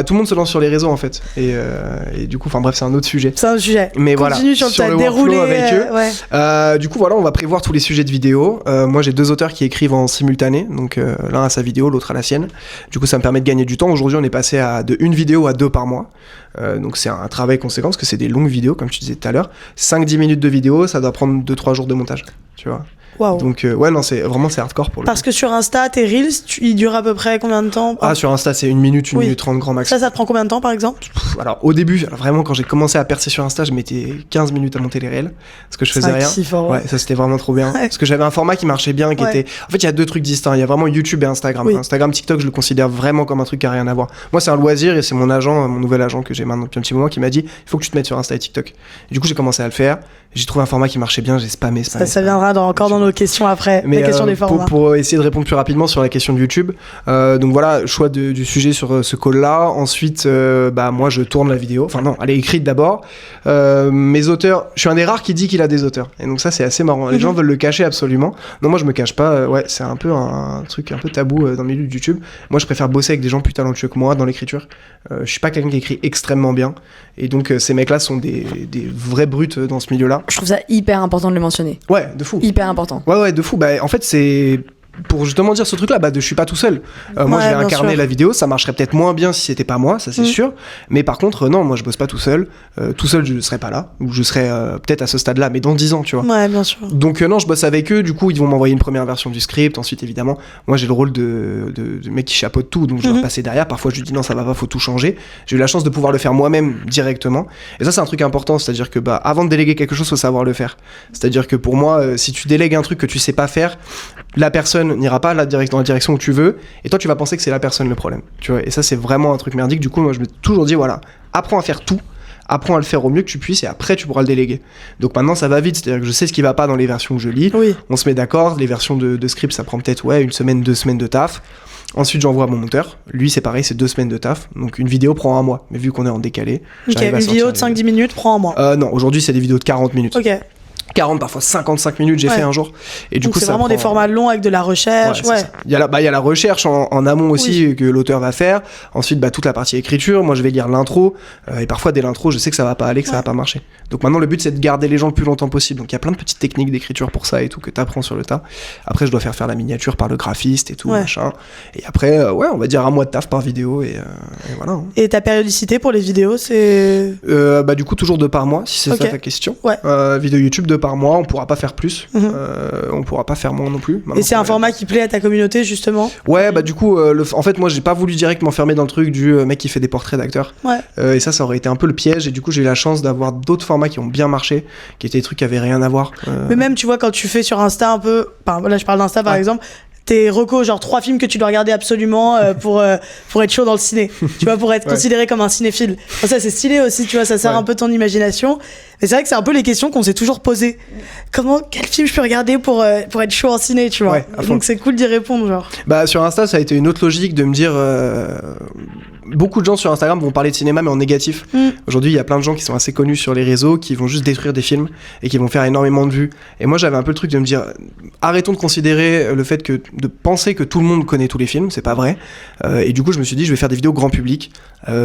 Tout le monde se lance sur les réseaux en fait, et du coup bref c'est un autre sujet. C'est un sujet. Mais continue voilà, sur le déroulé avec eux. Du coup voilà, on va prévoir tous les sujets de vidéo. Moi j'ai 2 auteurs qui écrivent en simultané, donc l'un à sa vidéo, l'autre à la sienne. Du coup ça me permet de gagner du temps. Aujourd'hui on est passé de 1 vidéo à 2 par mois. Donc c'est un travail conséquent parce que c'est des longues vidéos, comme tu disais tout à l'heure. 5-10 minutes de vidéo, ça doit prendre 2-3 jours de montage, tu vois. Wow. Donc c'est hardcore pour le Parce coup. que sur Insta, tes Reels, ils durent à peu près combien de temps? Sur Insta c'est 1 minute, 1 minute 30 grand max. Ça te prend combien de temps par exemple? Alors au début, vraiment quand j'ai commencé à percer sur Insta, je mettais 15 minutes à monter les réels, parce que je faisais rien. Ouais, ça c'était vraiment trop bien. Parce que j'avais un format qui marchait bien, qui était... En fait il y a 2 trucs distincts, il y a vraiment YouTube et Instagram. Instagram, TikTok, je le considère vraiment comme un truc qui a rien à voir. Moi c'est un loisir, et c'est mon nouvel agent que j'ai maintenant depuis un petit moment, qui m'a dit il faut que tu te mettes sur Insta et TikTok. Et du coup j'ai commencé à le faire, j'ai trouvé un format qui marchait bien, j'ai spammé. Ça viendra encore dans nos questions après. Mais la question des formats. Pour essayer de répondre plus rapidement sur la question de YouTube, donc voilà, choix du sujet sur ce call-là. Ensuite, moi je tourne la vidéo. Enfin non, elle est écrite d'abord. Mes auteurs, je suis un des rares qui dit qu'il a des auteurs. Et donc ça c'est assez marrant. Les gens veulent le cacher absolument. Non, moi je me cache pas. C'est un peu un truc un peu tabou dans le milieu de YouTube. Moi je préfère bosser avec des gens plus talentueux que moi dans l'écriture. Je suis pas quelqu'un qui écrit extrêmement bien. Et donc ces mecs-là sont des vrais brutes dans ce milieu-là. Je trouve ça hyper important de le mentionner. Ouais, de fou. Hyper important. Ouais, de fou. En fait, c'est pour justement dire ce truc-là, je suis pas tout seul. Moi, je vais incarner la vidéo, ça marcherait peut-être moins bien si c'était pas moi, ça c'est sûr. Mais par contre, non, moi je bosse pas tout seul. Tout seul, je serais pas là, ou je serais peut-être à ce stade-là, mais dans 10 ans, tu vois. Ouais, bien sûr. Donc non, je bosse avec eux. Du coup, ils vont m'envoyer une première version du script. Ensuite, évidemment, moi j'ai le rôle de mec qui chapeaute tout, donc je dois passer derrière. Parfois, je lui dis non, ça va pas, faut tout changer. J'ai eu la chance de pouvoir le faire moi-même directement. Et ça, c'est un truc important, c'est-à-dire que avant de déléguer quelque chose, faut savoir le faire. C'est-à-dire que pour moi, si tu délègues un truc que tu sais pas faire, la personne n'ira pas dans la direction où tu veux, et toi tu vas penser que c'est la personne le problème, tu vois. Et ça, c'est vraiment un truc merdique. Du coup, moi je me suis toujours dit, voilà, apprends à faire tout, apprends à le faire au mieux que tu puisses, et après tu pourras le déléguer. Donc maintenant ça va vite, c'est-à-dire que je sais ce qui va pas dans les versions que je lis. On se met d'accord, les versions de script ça prend peut-être une semaine, 2 semaines de taf. Ensuite j'envoie à mon monteur, lui c'est pareil, c'est 2 semaines de taf, donc une vidéo prend 1 mois, mais vu qu'on est en décalé, une vidéo de 5-10 minutes prend 1 mois. Non, aujourd'hui c'est des vidéos de 40 minutes. 40, parfois 55 minutes, j'ai fait un jour. Et du coup, c'est vraiment des formats longs avec de la recherche. Il y a la recherche en amont aussi que l'auteur va faire. Ensuite, toute la partie écriture. Moi, je vais lire l'intro. Et parfois, dès l'intro, je sais que ça va pas aller, que ça va pas marcher. Donc maintenant, le but, c'est de garder les gens le plus longtemps possible. Donc il y a plein de petites techniques d'écriture pour ça et tout, que t'apprends sur le tas. Après, je dois faire la miniature par le graphiste et tout, machin. Et après, on va dire 1 mois de taf par vidéo. Et voilà. Hein. Et ta périodicité pour les vidéos, c'est du coup, toujours 2 par mois, si c'est ça ta question. Vidéo YouTube 2 par mois, on pourra pas faire plus, on pourra pas faire moins non plus. Maintenant, et c'est un format qui plaît à ta communauté justement? Du coup, en fait moi j'ai pas voulu direct m'enfermer dans le truc du mec qui fait des portraits d'acteurs. Et ça aurait été un peu le piège, et du coup j'ai eu la chance d'avoir d'autres formats qui ont bien marché, qui étaient des trucs qui avaient rien à voir. Mais même tu vois quand tu fais sur Insta un peu, là je parle d'Insta par exemple, tes recos, genre 3 films que tu dois regarder absolument pour être chaud dans le ciné, tu vois, pour être considéré comme un cinéphile. Ça c'est stylé aussi, tu vois, ça sert un peu ton imagination. Mais c'est vrai que c'est un peu les questions qu'on s'est toujours posées. Quel film je peux regarder pour être chaud en ciné, tu vois. Donc c'est cool d'y répondre, genre. Sur Insta, ça a été une autre logique de me dire... Beaucoup de gens sur Instagram vont parler de cinéma, mais en négatif. Aujourd'hui, il y a plein de gens qui sont assez connus sur les réseaux, qui vont juste détruire des films et qui vont faire énormément de vues. Et moi, j'avais un peu le truc de me dire, arrêtons de considérer le fait de penser que tout le monde connaît tous les films, c'est pas vrai. Et du coup, je me suis dit, je vais faire des vidéos grand public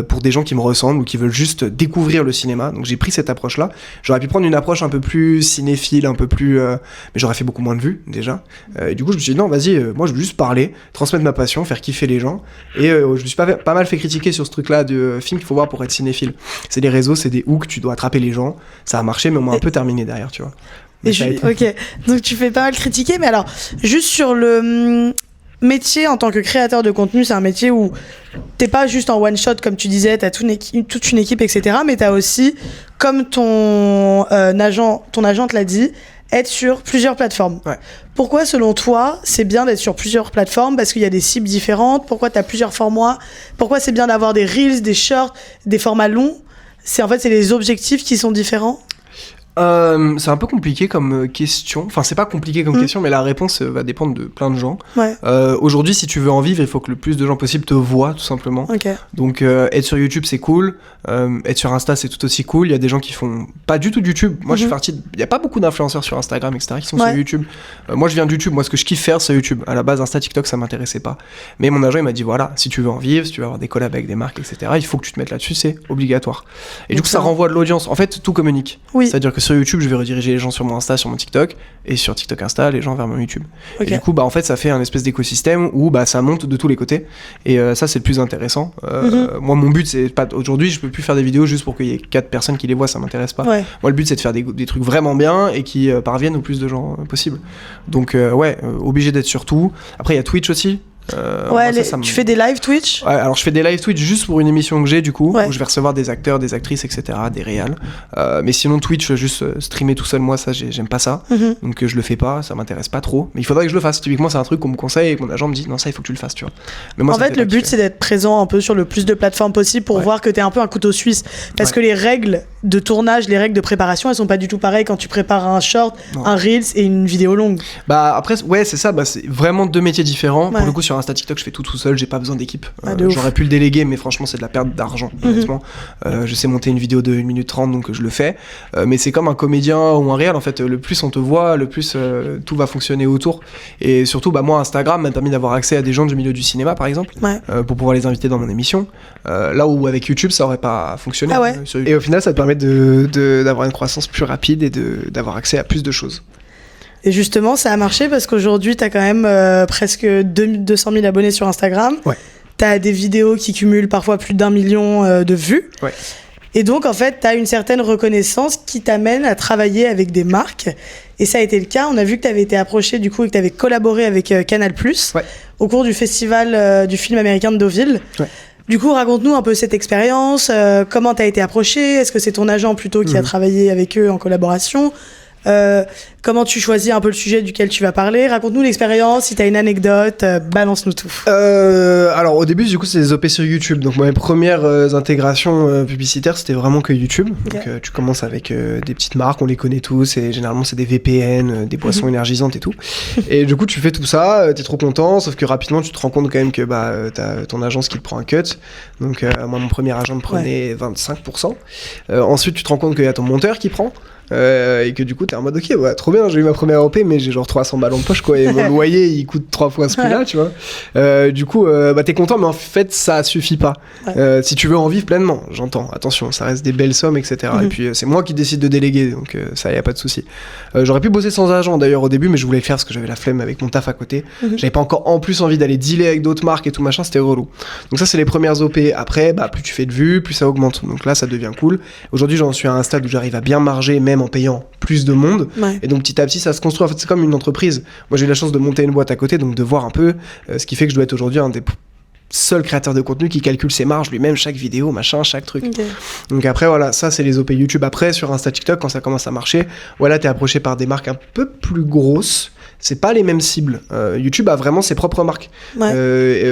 pour des gens qui me ressemblent ou qui veulent juste découvrir le cinéma. Donc j'ai pris cette approche-là. J'aurais pu prendre une approche un peu plus cinéphile, un peu plus... mais j'aurais fait beaucoup moins de vues, déjà. Et du coup, je me suis dit, non, vas-y, moi, je veux juste parler, transmettre ma passion, faire kiffer les gens. Et je me suis pas mal fait critiquer sur ce truc-là de film qu'il faut voir pour être cinéphile. C'est des réseaux, c'est des hooks, tu dois attraper les gens. Ça a marché, mais on m'a un peu terminé derrière, tu vois. Ok, donc tu fais pas mal critiquer, mais alors, juste sur le métier en tant que créateur de contenu, c'est un métier où t'es pas juste en one shot, comme tu disais, t'as toute une équipe, etc. Mais t'as aussi, comme ton agent te l'a dit, être sur plusieurs plateformes. Pourquoi, selon toi, c'est bien d'être sur plusieurs plateformes? Parce qu'il y a des cibles différentes. Pourquoi tu as plusieurs formats? Pourquoi c'est bien d'avoir des reels, des shorts, des formats longs? C'est les objectifs qui sont différents? C'est un peu compliqué comme question. Enfin, c'est pas compliqué comme question, mais la réponse va dépendre de plein de gens. Aujourd'hui, si tu veux en vivre, il faut que le plus de gens possible te voient, tout simplement. Donc, être sur YouTube, c'est cool. Être sur Insta, c'est tout aussi cool. Il y a des gens qui font pas du tout de YouTube. Moi, je suis parti... Il y a pas beaucoup d'influenceurs sur Instagram, etc., qui sont sur YouTube. Moi, je viens de YouTube. Moi, ce que je kiffe faire, c'est YouTube. À la base, Insta, TikTok, ça m'intéressait pas. Mais mon agent, il m'a dit, voilà, si tu veux en vivre, si tu veux avoir des collabs avec des marques, etc., il faut que tu te mettes là-dessus, c'est obligatoire. Et du coup, ça renvoie de l'audience. En fait, tout communique. C'est-à-dire que sur YouTube, je vais rediriger les gens sur mon Insta, sur mon TikTok, et sur TikTok Insta, les gens vers mon YouTube. Et du coup, en fait, ça fait un espèce d'écosystème où ça monte de tous les côtés. Et ça, c'est le plus intéressant. Moi, mon but, c'est pas... Aujourd'hui, je peux plus faire des vidéos juste pour qu'il y ait 4 personnes qui les voient, ça m'intéresse pas. Moi, le but, c'est de faire des trucs vraiment bien et qui parviennent au plus de gens possible. Donc, obligé d'être sur tout. Après, il y a Twitch aussi. Tu fais des live Twitch? Alors je fais des live Twitch juste pour une émission que j'ai, du coup, où je vais recevoir des acteurs, des actrices, etc., des réals. Mais sinon Twitch, juste streamer tout seul, moi ça j'aime pas ça. Donc je le fais pas, ça m'intéresse pas trop. Mais il faudrait que je le fasse. Typiquement c'est un truc qu'on me conseille et que mon agent me dit non, ça il faut que tu le fasses, tu vois. Mais moi, en fait le but c'est d'être présent un peu sur le plus de plateformes possible pour voir que t'es un peu un couteau suisse. Parce que les règles de tournage, les règles de préparation, elles sont pas du tout pareilles quand tu prépares un short, un reels et une vidéo longue. Après c'est ça, c'est vraiment 2 métiers différents. Pour le coup sur Insta, TikTok, je fais tout seul, j'ai pas besoin d'équipe. J'aurais pu le déléguer, mais franchement c'est de la perte d'argent, honnêtement. Je sais monter une vidéo de 1 minute 30, donc je le fais. Mais c'est comme un comédien ou un réal, en fait, le plus on te voit, le plus tout va fonctionner autour. Et surtout, moi, Instagram m'a permis d'avoir accès à des gens du milieu du cinéma, par exemple, pour pouvoir les inviter dans mon émission. Là où avec YouTube, ça aurait pas fonctionné. Et au final, ça te permet d'avoir une croissance plus rapide et d'avoir accès à plus de choses. Et justement, ça a marché parce qu'aujourd'hui, t'as quand même presque 200 000 abonnés sur Instagram. Ouais. T'as des vidéos qui cumulent parfois plus d'1 million de vues. Ouais. Et donc, en fait, t'as une certaine reconnaissance qui t'amène à travailler avec des marques. Et ça a été le cas. On a vu que t'avais été approché, du coup, et que t'avais collaboré avec Canal+, au cours du festival du film américain de Deauville. Ouais. Du coup, raconte-nous un peu cette expérience. Comment t'as été approché? Est-ce que c'est ton agent plutôt qui a travaillé avec eux en collaboration? Comment tu choisis un peu le sujet duquel tu vas parler? Raconte-nous l'expérience, si t'as une anecdote, balance-nous tout. Alors au début du coup c'est des OP sur YouTube, donc mes premières intégrations publicitaires c'était vraiment que YouTube. Okay. Donc tu commences avec des petites marques, on les connaît tous et généralement c'est des VPN, des boissons énergisantes et tout. Et du coup tu fais tout ça, t'es trop content, sauf que rapidement tu te rends compte quand même que t'as ton agence qui te prend un cut. Donc moi mon premier agent me prenait 25%. Ensuite tu te rends compte qu'il y a ton monteur qui prend. Et que du coup t'es en mode ok trop bien, j'ai eu ma première OP mais j'ai genre 300 balles en poche quoi et mon loyer il coûte 3 fois ce prix là tu vois. Du coup t'es content mais en fait ça suffit pas. Si tu veux en vivre pleinement, j'entends, attention ça reste des belles sommes etc. Et puis c'est moi qui décide de déléguer donc ça y a pas de souci. J'aurais pu bosser sans agent d'ailleurs au début mais je voulais le faire parce que j'avais la flemme avec mon taf à côté. J'avais pas encore en plus envie d'aller dealer avec d'autres marques et tout machin, c'était relou. Donc ça c'est les premières OP. Après plus tu fais de vues plus ça augmente, donc là ça devient cool. Aujourd'hui j'en suis à un stade où j'arrive à bien marger même en payant plus de monde et donc petit à petit ça se construit. En fait c'est comme une entreprise. Moi j'ai eu la chance de monter une boîte à côté donc de voir un peu ce qui fait que je dois être aujourd'hui un des seuls créateurs de contenu qui calcule ses marges lui-même, chaque vidéo machin, chaque truc. Donc après voilà, ça c'est les OP YouTube. Après sur Insta, TikTok quand ça commence à marcher, voilà, t'es approché par des marques un peu plus grosses. C'est pas les mêmes cibles. YouTube a vraiment ses propres marques.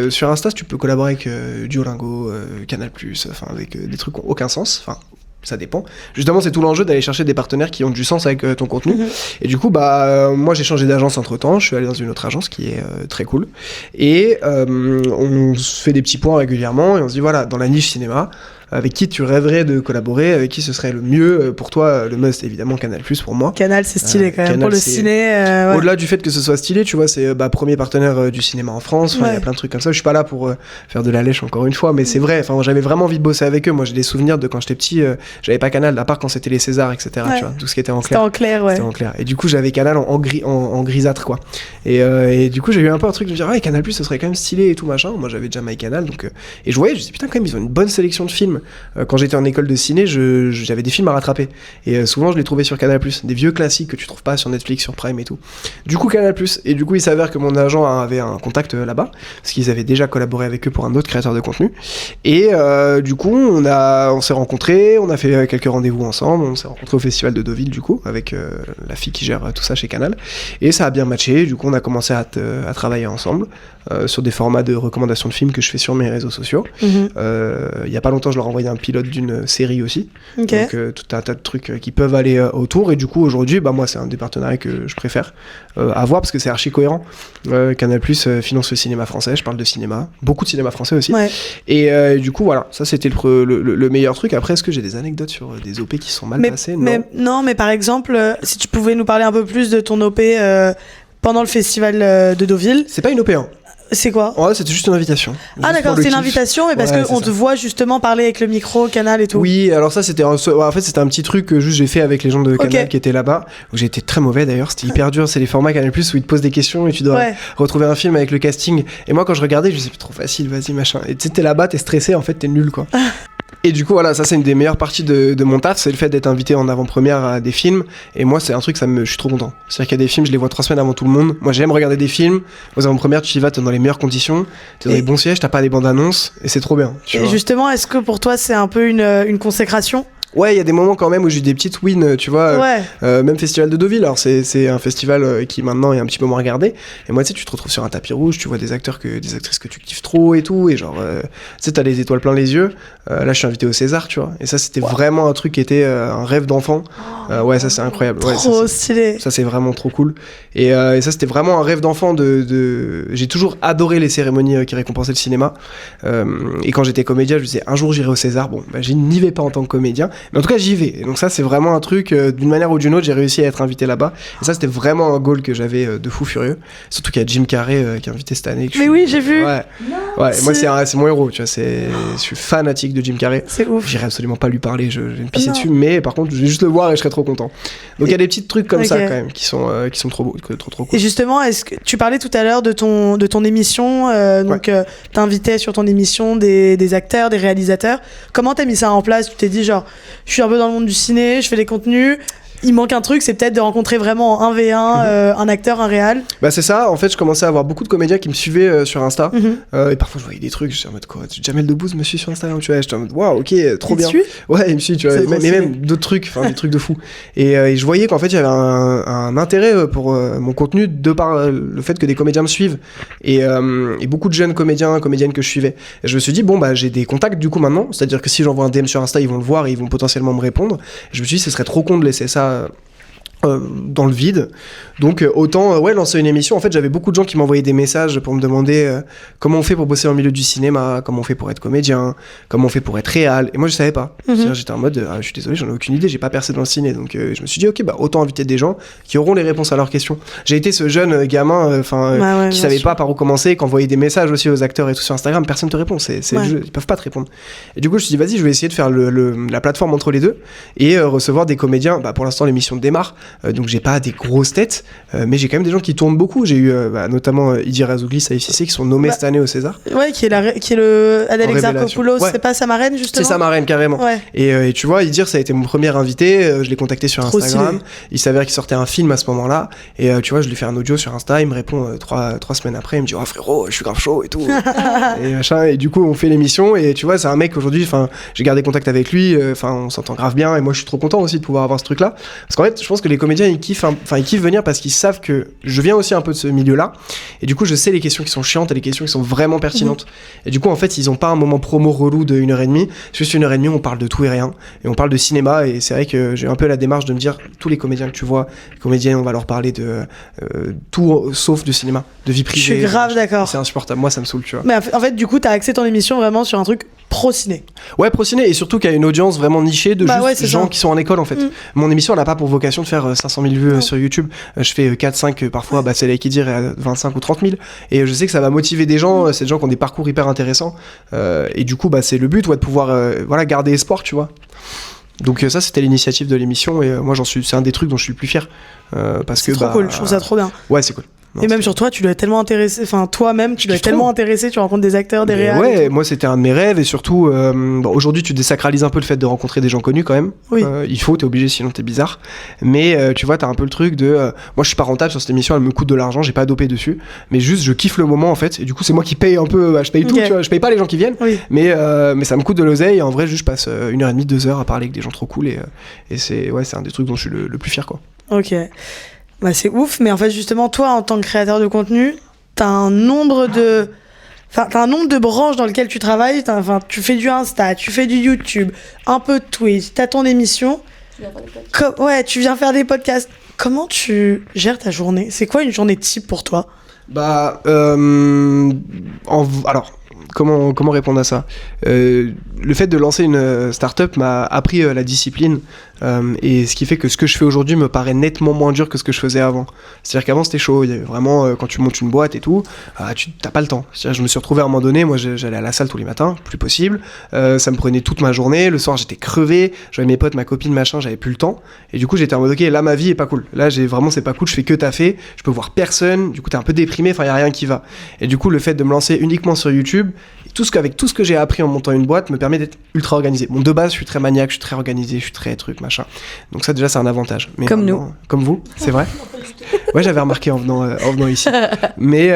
Sur Insta tu peux collaborer avec Duolingo, Canal+, enfin avec des trucs qui n'ont aucun sens. Enfin ça dépend. Justement, c'est tout l'enjeu d'aller chercher des partenaires qui ont du sens avec ton contenu. Et du coup, moi, j'ai changé d'agence entre-temps. Je suis allé dans une autre agence qui est très cool. Et on se fait des petits points régulièrement et on se dit, voilà, dans la niche cinéma, avec qui tu rêverais de collaborer, avec qui ce serait le mieux pour toi, le must évidemment Canal+ pour moi. Canal c'est stylé quand même Canal, pour le ciné. Au-delà du fait que ce soit stylé, tu vois, c'est premier partenaire du cinéma en France. Il y a plein de trucs comme ça. Je suis pas là pour faire de la lèche encore une fois, mais c'est vrai. Enfin, j'avais vraiment envie de bosser avec eux. Moi, j'ai des souvenirs de quand j'étais petit. J'avais pas Canal, à part quand c'était les Césars, etc. Tu vois, tout ce qui était en clair. C'était en clair, ouais. C'était en clair. Et du coup, j'avais Canal en grisâtre, quoi. Et du coup, j'ai eu un peu un truc de me dire, ouais, Canal+, ce serait quand même stylé et tout machin. Moi, j'avais déjà MyCanal, donc. Et je voyais, je me disais, putain, quand même, ils ont une bonne sélection de films. Quand j'étais en école de ciné, j'avais des films à rattraper. Et souvent, je les trouvais sur Canal+, des vieux classiques que tu trouves pas sur Netflix, sur Prime et tout. Du coup, Canal+. Et du coup, il s'avère que mon agent avait un contact là-bas, parce qu'ils avaient déjà collaboré avec eux pour un autre créateur de contenu. Et du coup, on s'est rencontrés, on a fait quelques rendez-vous ensemble, on s'est rencontrés au festival de Deauville, du coup, avec la fille qui gère tout ça chez Canal. Et ça a bien matché. Du coup, on a commencé à travailler ensemble sur des formats de recommandations de films que je fais sur mes réseaux sociaux. Il y a pas longtemps, je leur ai envoyé un pilote d'une série aussi. Donc tout un tas de trucs qui peuvent aller autour. Et du coup, aujourd'hui, moi, c'est un des partenariats que je préfère avoir parce que c'est archi cohérent. Canal+ finance le cinéma français. Je parle de cinéma, beaucoup de cinéma français aussi. Et du coup, voilà, ça c'était le meilleur truc. Après, est-ce que j'ai des anecdotes sur des OP qui sont mal passées? Non, mais par exemple, si tu pouvais nous parler un peu plus de ton OP pendant le festival de Deauville. C'est pas une OP, hein. C'est quoi? Ouais, c'était juste une invitation. Ah d'accord, c'est une invitation, mais parce qu'on te voit justement parler avec le micro, Canal et tout. Oui, alors ça c'était en fait c'était un petit truc que juste j'ai fait avec les gens de Canal qui étaient là-bas. J'ai été très mauvais d'ailleurs, c'était hyper dur. C'est les formats Canal+ où ils te posent des questions et tu dois retrouver un film avec le casting. Et moi quand je regardais, je me disais trop facile, vas-y machin. Et tu sais, t'es là-bas, t'es stressé, en fait t'es nul quoi. Et du coup voilà, ça c'est une des meilleures parties de mon taf, c'est le fait d'être invité en avant-première à des films. Et moi c'est un truc, je suis trop content. C'est-à-dire qu'il y a des films, je les vois 3 semaines avant tout le monde. Moi j'aime regarder des films, aux avant-premières tu y vas, t'es dans les meilleures conditions, t'es dans les bons sièges, t'as pas des bandes annonces, et c'est trop bien. Et justement, est-ce que pour toi c'est un peu une consécration? Ouais, il y a des moments quand même où j'ai eu des petites wins, tu vois. Même Festival de Deauville, alors c'est un festival qui maintenant est un petit peu moins regardé. Et moi, tu sais, tu te retrouves sur un tapis rouge, tu vois des actrices que tu kiffes trop et tout. Et genre, tu sais, t'as les étoiles plein les yeux. Là, je suis invité au César, tu vois. Et ça, c'était vraiment un truc qui était un rêve d'enfant. Ouais, ça, c'est incroyable. Trop stylé. Ça, c'est vraiment trop cool. Et ça, c'était vraiment un rêve d'enfant J'ai toujours adoré les cérémonies qui récompensaient le cinéma. Et quand j'étais comédien, je me disais, un jour, j'irai au César. Bon, je n'y vais pas en tant que comédien. Mais en tout cas, j'y vais. Et donc ça, c'est vraiment un truc, d'une manière ou d'une autre, j'ai réussi à être invité là-bas. Et ça, c'était vraiment un goal que j'avais de fou furieux. Surtout qu'il y a Jim Carrey qui est invité cette année. Oui, j'ai vu. Ouais, moi, c'est mon héros, tu vois. Je suis fanatique de Jim Carrey. C'est ouf. J'irai absolument pas lui parler, je vais me pisser Non. dessus, mais par contre, je vais juste le voir et je serai trop content. Donc il y a des petits trucs comme ça Ok. quand même qui sont trop beaux, trop cool. Et justement, est-ce que tu parlais tout à l'heure de ton émission, t'invitais sur ton émission des acteurs, des réalisateurs. Comment t'as mis ça en place? Tu t'es dit genre, je suis un peu dans le monde du ciné, je fais des contenus. Il manque un truc, c'est peut-être de rencontrer vraiment en 1v1 un acteur, un réal. Bah c'est ça, en fait je commençais à avoir beaucoup de comédiens qui me suivaient sur Insta Mhm. et parfois je voyais des trucs, j'étais en mode quoi, Jamel Debbouze me suit sur Instagram, tu vois, j'étais en mode waouh, ok, trop Il te bien. suit? Ouais, il me suit, tu vois, C'est trop mais stylé. même d'autres trucs, enfin des trucs de fou. Et je voyais qu'en fait il y avait un intérêt pour mon contenu de par le fait que des comédiens me suivent et beaucoup de jeunes comédiens, comédiennes que je suivais. Et je me suis dit bon bah j'ai des contacts du coup maintenant, c'est-à-dire que si j'envoie un DM sur Insta, ils vont le voir et ils vont potentiellement me répondre. Et je me suis dit ce serait trop con de laisser ça dans le vide. Donc autant lancer une émission. En fait j'avais beaucoup de gens qui m'envoyaient des messages pour me demander comment on fait pour bosser dans le milieu du cinéma, comment on fait pour être comédien, comment on fait pour être réal, et moi je savais pas. C'est-à-dire, j'étais en mode je suis désolé, j'en ai aucune idée, j'ai pas percé dans le ciné. Donc je me suis dit ok bah autant inviter des gens qui auront les réponses à leurs questions. J'ai été ce jeune gamin Ouais, qui bien savait sûr. pas par où commencer, qui envoyait des messages aussi aux acteurs et tout sur Instagram, personne te répond, c'est Ouais. le jeu, ils peuvent pas te répondre. Et du coup je me suis dit vas-y je vais essayer de faire la plateforme entre les deux et recevoir des comédiens. Bah, pour l'instant l'émission démarre, donc j'ai pas des grosses têtes, mais j'ai quand même des gens qui tournent beaucoup. J'ai eu notamment Idir Azougli, Saïf Cissé qui sont nommés Bah, cette année au César. Ouais, qui est le Adèle En Exarchopoulos, révélation. Ouais. c'est pas sa marraine justement? C'est sa marraine carrément. Ouais. Et tu vois, Idir ça a été mon premier invité, je l'ai contacté sur Trop Instagram, stylé. il s'avère qu'il sortait un film à ce moment-là, et tu vois je lui fais un audio sur Insta, il me répond trois semaines après, il me dit oh frérot je suis grave chaud et tout et machin, et du coup on fait l'émission, et tu vois c'est un mec aujourd'hui, enfin j'ai gardé contact avec lui, enfin on s'entend grave bien, et moi je suis trop content aussi de pouvoir avoir ce truc là, parce qu'en fait je pense que les comédiens ils kiffent venir parce qu'ils savent que je viens aussi un peu de ce milieu là, et du coup je sais les questions qui sont chiantes et les questions qui sont vraiment pertinentes. Et du coup en fait ils ont pas un moment promo relou de 1h30, juste 1h30 on parle de tout et rien, et on parle de cinéma. Et c'est vrai que j'ai un peu la démarche de me dire tous les comédiens que tu vois, les comédiennes, on va leur parler de tout sauf de cinéma, de vie Je privée. suis grave d'accord. C'est insupportable, moi ça me saoule, tu vois. Mais en fait, du coup, t'as axé ton émission vraiment sur un truc pro-ciné. Ouais, pro-ciné, et surtout qu'il y a une audience vraiment nichée de Bah juste ouais, c'est gens ça. qui sont en école en fait. Mon émission elle a pas pour vocation de faire 500 000 vues sur YouTube. Je fais 4-5 parfois, bah c'est là qui dire 25 ou 30 000. Et je sais que ça va motiver des gens, c'est des gens qui ont des parcours hyper intéressants. Et du coup, bah c'est le but, ouais, de pouvoir garder espoir, tu vois. Donc ça c'était l'initiative de l'émission, et moi c'est un des trucs dont je suis le plus fier, parce C'est que trop cool, je trouve ça trop bien. ouais c'est cool. Non, Et même c'est- sur toi, tu dois être tellement intéressé, enfin toi-même, tu dois kiffe être tellement trop. intéressé, tu rencontres des acteurs, des Mais réals. et ouais, tout. moi c'était un de mes rêves, et surtout aujourd'hui tu désacralises un peu le fait de rencontrer des gens connus quand même. Oui. Il faut, t'es obligé, sinon t'es bizarre. Mais tu vois, t'as un peu le truc de moi je suis pas rentable sur cette émission, elle me coûte de l'argent, j'ai pas dopé dessus, mais juste je kiffe le moment en fait, et du coup c'est moi qui paye un peu, je paye tout, Ok. tu vois, je paye pas les gens qui viennent, Oui. mais ça me coûte de l'oseille, et en vrai juste je passe 1h30, 2 heures à parler avec des gens trop cool, et c'est un des trucs dont je suis le plus fier quoi. Ok. Bah c'est ouf, mais en fait justement, toi en tant que créateur de contenu, t'as un nombre de... Enfin, t'as un nombre de branches dans lesquelles tu travailles. Enfin, tu fais du Insta, tu fais du YouTube, un peu de Twitch, t'as ton émission. Ouais, tu viens faire des podcasts. Comment tu gères ta journée? C'est quoi une journée type pour toi? Bah, alors, comment répondre à ça? Le fait de lancer une start-up m'a appris la discipline, et ce qui fait que ce que je fais aujourd'hui me paraît nettement moins dur que ce que je faisais avant. C'est-à-dire qu'avant c'était chaud, il y avait vraiment, quand tu montes une boîte et tout, tu t'as pas le temps. C'est-à-dire, je me suis retrouvé à un moment donné, moi j'allais à la salle tous les matins, plus possible, ça me prenait toute ma journée, le soir j'étais crevé, j'avais mes potes, ma copine, machin, j'avais plus le temps, et du coup j'étais en mode ok, là ma vie est pas cool, là c'est pas cool, je fais que taffer, je peux voir personne, du coup t'es un peu déprimé, enfin y a rien qui va. Et du coup le fait de me lancer uniquement sur YouTube, avec tout ce que j'ai appris en montant une boîte me permet d'être ultra organisé. Bon, de base je suis très maniaque, je suis très organisé, je suis très truc machin, donc ça déjà c'est un avantage. Mais Comme vraiment, nous. comme vous, c'est vrai. Ouais, j'avais remarqué en venant ici. Mais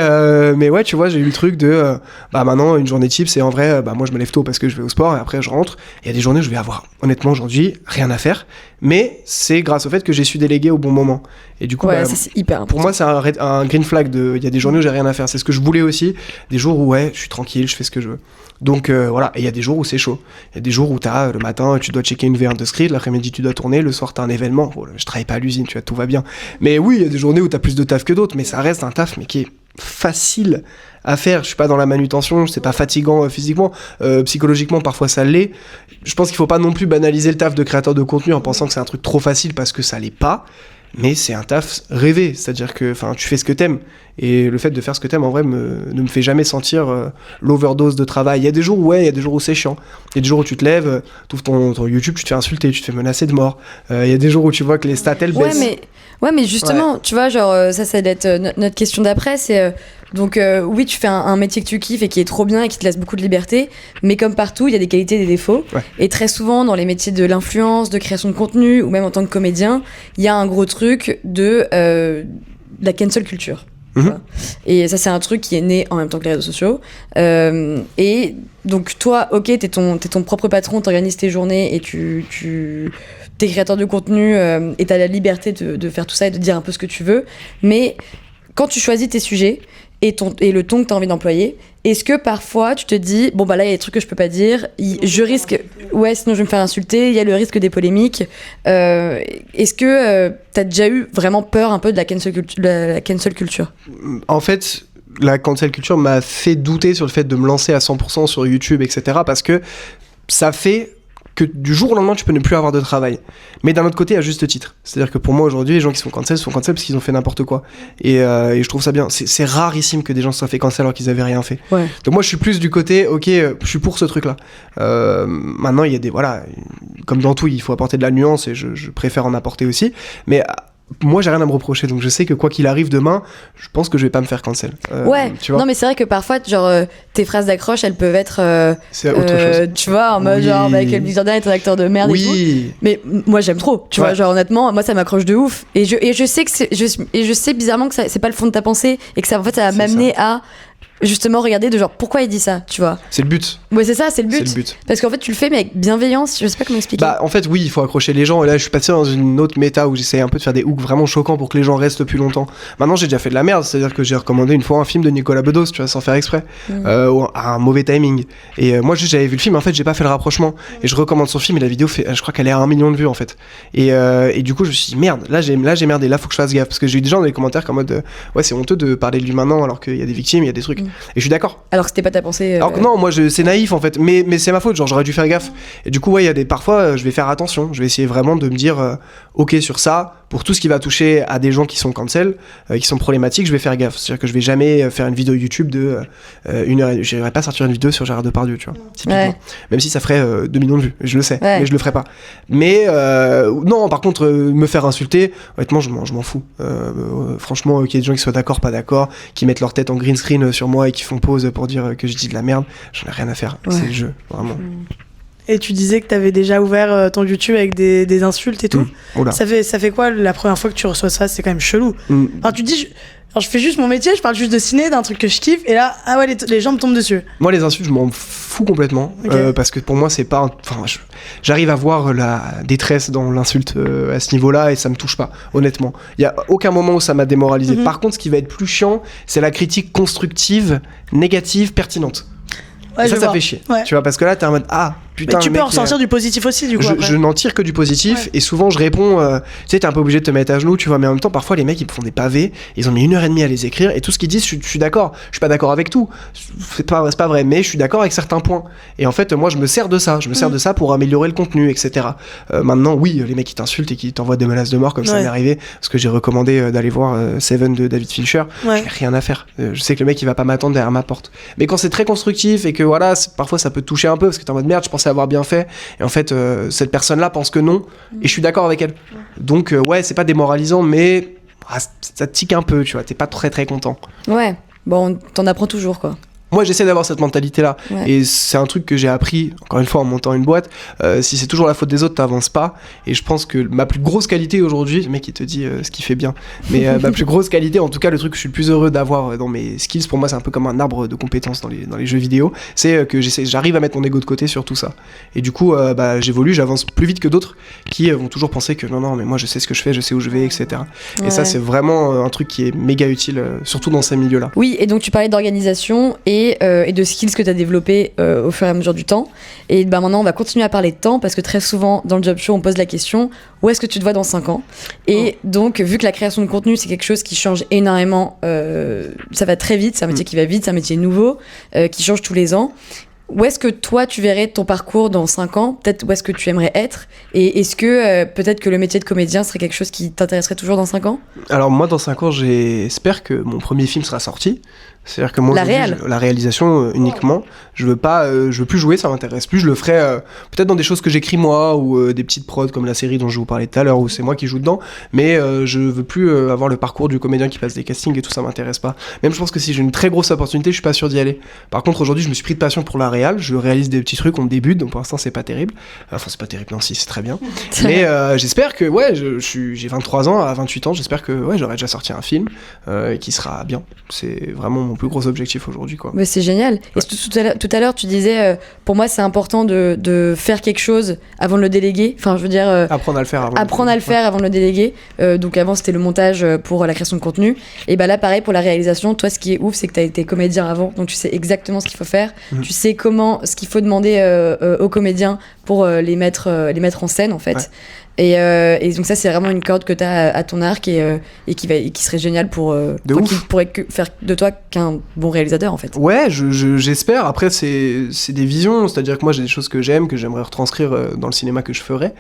ouais, tu vois, j'ai eu le truc de maintenant une journée type, c'est en vrai moi je me lève tôt parce que je vais au sport, et après je rentre. Il y a des journées où je vais avoir honnêtement aujourd'hui rien à faire, mais c'est grâce au fait que j'ai su déléguer au bon moment. Et du coup Ouais, ça c'est hyper important. pour moi c'est un green flag il y a des journées où j'ai rien à faire, c'est ce que je voulais aussi, des jours où ouais, je suis tranquille, je fais ce que je veux. Donc voilà, et il y a des jours où c'est chaud. Il y a des jours où le matin tu dois checker une V1 de script, l'après-midi tu dois tourner, le soir t'as un événement. Bon, je travaille pas à l'usine, tu vois, tout va bien. Mais oui, il y a des journées où t'as plus de taf que d'autres, mais ça reste un taf mais qui est facile à faire. Je suis pas dans la manutention, c'est pas fatigant physiquement, psychologiquement parfois ça l'est. Je pense qu'il faut pas non plus banaliser le taf de créateur de contenu en pensant que c'est un truc trop facile, parce que ça l'est pas. mais c'est un taf rêvé, c'est-à-dire que tu fais ce que t'aimes, et le fait de faire ce que t'aimes en vrai ne me fait jamais sentir l'overdose de travail. Il y a des jours où c'est chiant, il y a des jours où tu te lèves, t'ouvres ton YouTube, tu te fais insulter, tu te fais menacer de mort, il y a des jours où tu vois que les stats elles baissent. Mais justement, tu vois, genre ça va être notre question d'après, c'est donc oui, tu fais un métier que tu kiffes et qui est trop bien et qui te laisse beaucoup de liberté, mais comme partout, il y a des qualités et des défauts. Ouais. Et très souvent, dans les métiers de l'influence, de création de contenu, ou même en tant que comédien, il y a un gros truc de la cancel culture. Et ça, c'est un truc qui est né en même temps que les réseaux sociaux. Et donc, toi, ok, t'es ton propre patron, t'organises tes journées et t'es créateur de contenu et t'as la liberté de faire tout ça et de dire un peu ce que tu veux. Mais quand tu choisis tes sujets et le ton que t'as envie d'employer, est-ce que parfois tu te dis, bon bah là il y a des trucs que je peux pas dire, je risque, sinon je vais me faire insulter, il y a le risque des polémiques. Est-ce que t'as déjà eu vraiment peur un peu de la cancel culture? En fait, la cancel culture m'a fait douter sur le fait de me lancer à 100% sur YouTube, etc. Parce que ça fait que du jour au lendemain tu peux ne plus avoir de travail, mais d'un autre côté à juste titre, c'est-à-dire que pour moi aujourd'hui les gens qui sont cancel parce qu'ils ont fait n'importe quoi, et je trouve ça bien. C'est rarissime que des gens se soient fait cancel alors qu'ils avaient rien fait. Donc moi je suis plus du côté je suis pour ce truc là. Maintenant il y a des comme dans tout il faut apporter de la nuance et je préfère en apporter aussi, mais moi j'ai rien à me reprocher, donc je sais que quoi qu'il arrive demain, je pense que je vais pas me faire cancel. Tu vois, non mais c'est vrai que parfois genre tes phrases d'accroche elles peuvent être c'est autre chose. Tu vois, en mode genre Michael B. Jordan est un acteur de merde et tout. Mais moi j'aime trop, tu vois, genre honnêtement moi ça m'accroche de ouf et je sais que je sais bizarrement que c'est pas le fond de ta pensée et que ça en fait ça va m'amener à justement regarder de genre pourquoi il dit ça, tu vois. C'est le but. Ouais, c'est ça, c'est le but. Parce qu'en fait, tu le fais mais avec bienveillance, je sais pas comment expliquer. En fait, oui, il faut accrocher les gens et là, je suis passé dans une autre méta où j'essaie un peu de faire des hooks vraiment choquants pour que les gens restent plus longtemps. Maintenant, j'ai déjà fait de la merde, c'est-à-dire que j'ai recommandé une fois un film de Nicolas Bedos, tu vois, sans faire exprès, à un mauvais timing. Et moi, j'avais vu le film, en fait, j'ai pas fait le rapprochement et je recommande son film et la vidéo fait, je crois qu'elle est à 1 million de vues en fait. Et du coup, je me suis dit merde, là j'ai merdé, là faut que je fasse gaffe parce que j'ai eu des gens dans les commentaires comme mode c'est honteux de parler de lui maintenant alors qu'il y a des victimes, il y a des trucs. Et je suis d'accord. Alors que c'était pas ta pensée. Alors que non, moi c'est naïf en fait, mais c'est ma faute, genre j'aurais dû faire gaffe. Et du coup, il y a parfois, je vais faire attention, je vais essayer vraiment de me dire, ok sur ça, pour tout ce qui va toucher à des gens qui sont cancel, qui sont problématiques, je vais faire gaffe. C'est-à-dire que je vais jamais faire une vidéo YouTube de 1 heure, je n'irai pas sortir une vidéo sur Gérard Depardieu, tu vois, typiquement. Même si ça ferait 2 millions de vues, je le sais, mais je le ferai pas. Mais non, par contre, me faire insulter, honnêtement, je m'en fous. Franchement, qu'il y ait des gens qui soient d'accord, pas d'accord, qui mettent leur tête en green screen sur moi et qui font pause pour dire que je dis de la merde, j'en ai rien à faire. C'est le jeu, vraiment. Et tu disais que t'avais déjà ouvert ton YouTube avec des insultes et tout. Ça fait quoi la première fois que tu reçois ça? C'est quand même chelou. Enfin, tu dis, je fais juste mon métier, je parle juste de ciné, d'un truc que je kiffe, et là, les gens me tombent dessus. Moi, les insultes, je m'en fous complètement, parce que pour moi, c'est pas. J'arrive à voir la détresse dans l'insulte à ce niveau-là, et ça me touche pas, honnêtement. Il y a aucun moment où ça m'a démoralisé. Par contre, ce qui va être plus chiant, c'est la critique constructive, négative, pertinente. Ça fait chier. Tu vois, parce que là, t'es en mode putain. Mais tu peux en ressentir du positif aussi, du coup. Je n'en tire que du positif, et souvent je réponds. Tu sais, t'es un peu obligé de te mettre à genoux, tu vois, mais en même temps, parfois les mecs ils me font des pavés, ils ont mis 1h30 à les écrire, et tout ce qu'ils disent, je suis d'accord. Je suis pas d'accord avec tout, c'est pas vrai, mais je suis d'accord avec certains points. Et en fait, moi je me sers de ça, pour améliorer le contenu, etc. Maintenant, oui, les mecs qui t'insultent et qui t'envoient des menaces de mort, comme ça m'est arrivé, parce que j'ai recommandé d'aller voir Seven de David Fincher, j'ai rien à faire. Je sais que le mec il va pas m'attendre derrière ma porte. Mais quand c'est très constructif et que voilà, parfois ça peut te toucher un peu, parce que t'es en mode merde, je pensais avoir bien fait, et en fait cette personne là pense que non, et je suis d'accord avec elle. Donc c'est pas démoralisant, mais ça tique un peu, tu vois, t'es pas très très content. Bon, t'en apprends toujours quoi. Moi j'essaie d'avoir cette mentalité là, et c'est un truc que j'ai appris encore une fois en montant une boîte. Si c'est toujours la faute des autres, t'avances pas, et je pense que ma plus grosse qualité aujourd'hui, le mec il te dit ce qu'il fait bien, mais ma plus grosse qualité, en tout cas le truc que je suis le plus heureux d'avoir dans mes skills, pour moi c'est un peu comme un arbre de compétences dans les jeux vidéo, c'est que j'arrive à mettre mon ego de côté sur tout ça, et du coup j'évolue, j'avance plus vite que d'autres qui vont toujours penser que non mais moi je sais ce que je fais, je sais où je vais, etc. Et ça c'est vraiment un truc qui est méga utile, surtout dans ces milieux là. Oui, et donc tu parlais d'organisation et de skills que tu as développés au fur et à mesure du temps. Et maintenant, on va continuer à parler de temps, parce que très souvent, dans le Job Show, on pose la question, où est-ce que tu te vois dans 5 ans ? Et donc, vu que la création de contenu, c'est quelque chose qui change énormément, ça va très vite, c'est un métier qui va vite, c'est un métier nouveau, qui change tous les ans. où est-ce que toi tu verrais ton parcours dans 5 ans, peut-être où est-ce que tu aimerais être, et est-ce que peut-être que le métier de comédien serait quelque chose qui t'intéresserait toujours dans 5 ans? Alors moi dans 5 ans j'espère que mon premier film sera sorti. C'est-à-dire que moi, la réalisation uniquement, je veux plus jouer, ça m'intéresse plus. Je le ferai peut-être dans des choses que j'écris moi ou des petites prods comme la série dont je vous parlais tout à l'heure où c'est moi qui joue dedans. Mais je veux plus avoir le parcours du comédien qui passe des castings et tout, ça m'intéresse pas. Même je pense que si j'ai une très grosse opportunité, je suis pas sûr d'y aller. Par contre aujourd'hui, je me suis pris de passion pour la réal. Je réalise des petits trucs, on débute, donc pour l'instant c'est pas terrible. Enfin c'est pas terrible, non si c'est très bien. Mais j'espère que j'ai 23 ans, à 28 ans, j'espère que j'aurai déjà sorti un film qui sera bien. C'est vraiment mon plus gros objectif aujourd'hui, quoi. Mais c'est génial. Ouais. Et tout à l'heure, tu disais, pour moi, c'est important de faire quelque chose avant de le déléguer. Enfin, je veux dire... apprendre à le faire avant de le déléguer. Donc avant, c'était le montage pour la création de contenu. Et bah là, pareil, pour la réalisation, toi, ce qui est ouf, c'est que tu as été comédien avant. Donc tu sais exactement ce qu'il faut faire. Tu sais ce qu'il faut demander aux comédiens pour les mettre en scène, en fait. Ouais. Et donc ça c'est vraiment une corde que tu as à ton arc et qui serait génial qui pourrait faire de toi qu'un bon réalisateur en fait. Ouais, j'espère. Après c'est des visions, c'est-à-dire que moi j'ai des choses que j'aime, que j'aimerais retranscrire dans le cinéma que je ferais,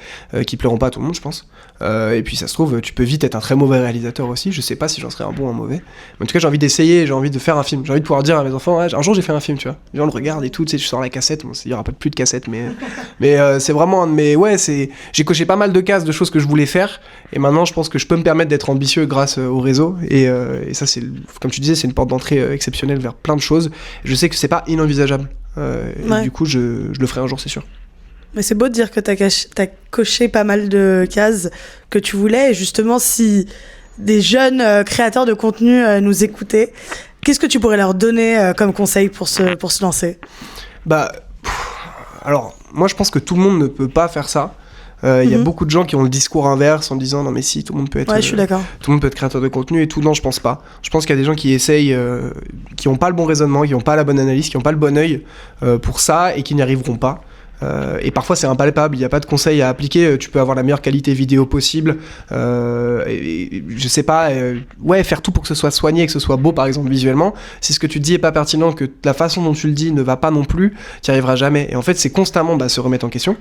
qui plairont pas à tout le monde je pense. Et puis ça se trouve tu peux vite être un très mauvais réalisateur aussi, je sais pas si j'en serais un bon ou un mauvais. Mais en tout cas j'ai envie d'essayer, j'ai envie de faire un film, j'ai envie de pouvoir dire à mes enfants un jour j'ai fait un film, tu vois. Les gens le regardent et tout, tu sais, je sors la cassette, bon, il y aura pas plus de cassette mais c'est vraiment un de mes... Ouais, j'ai coché pas mal de cases de choses que je voulais faire et maintenant je pense que je peux me permettre d'être ambitieux grâce au réseau et ça c'est, comme tu disais, c'est une porte d'entrée exceptionnelle vers plein de choses. Je sais que c'est pas inenvisageable et du coup je le ferai un jour, c'est sûr. Mais c'est beau de dire que t'as coché pas mal de cases que tu voulais, et justement si des jeunes créateurs de contenu nous écoutaient, qu'est-ce que tu pourrais leur donner comme conseil pour se lancer? Alors moi je pense que tout le monde ne peut pas faire ça. Il y a beaucoup de gens qui ont le discours inverse en disant non mais si, tout le monde peut être, je suis d'accord. Tout le monde peut être créateur de contenu et tout. Non, je pense pas. Je pense qu'il y a des gens qui essayent, qui ont pas le bon raisonnement, qui ont pas la bonne analyse, qui ont pas le bon œil pour ça et qui n'y arriveront pas. Et parfois c'est impalpable, il n'y a pas de conseils à appliquer, tu peux avoir la meilleure qualité vidéo possible, et je sais pas, faire tout pour que ce soit soigné, que ce soit beau par exemple visuellement. Si ce que tu dis est pas pertinent, que la façon dont tu le dis ne va pas non plus, tu n'y arriveras jamais. Et en fait c'est constamment se remettre en question.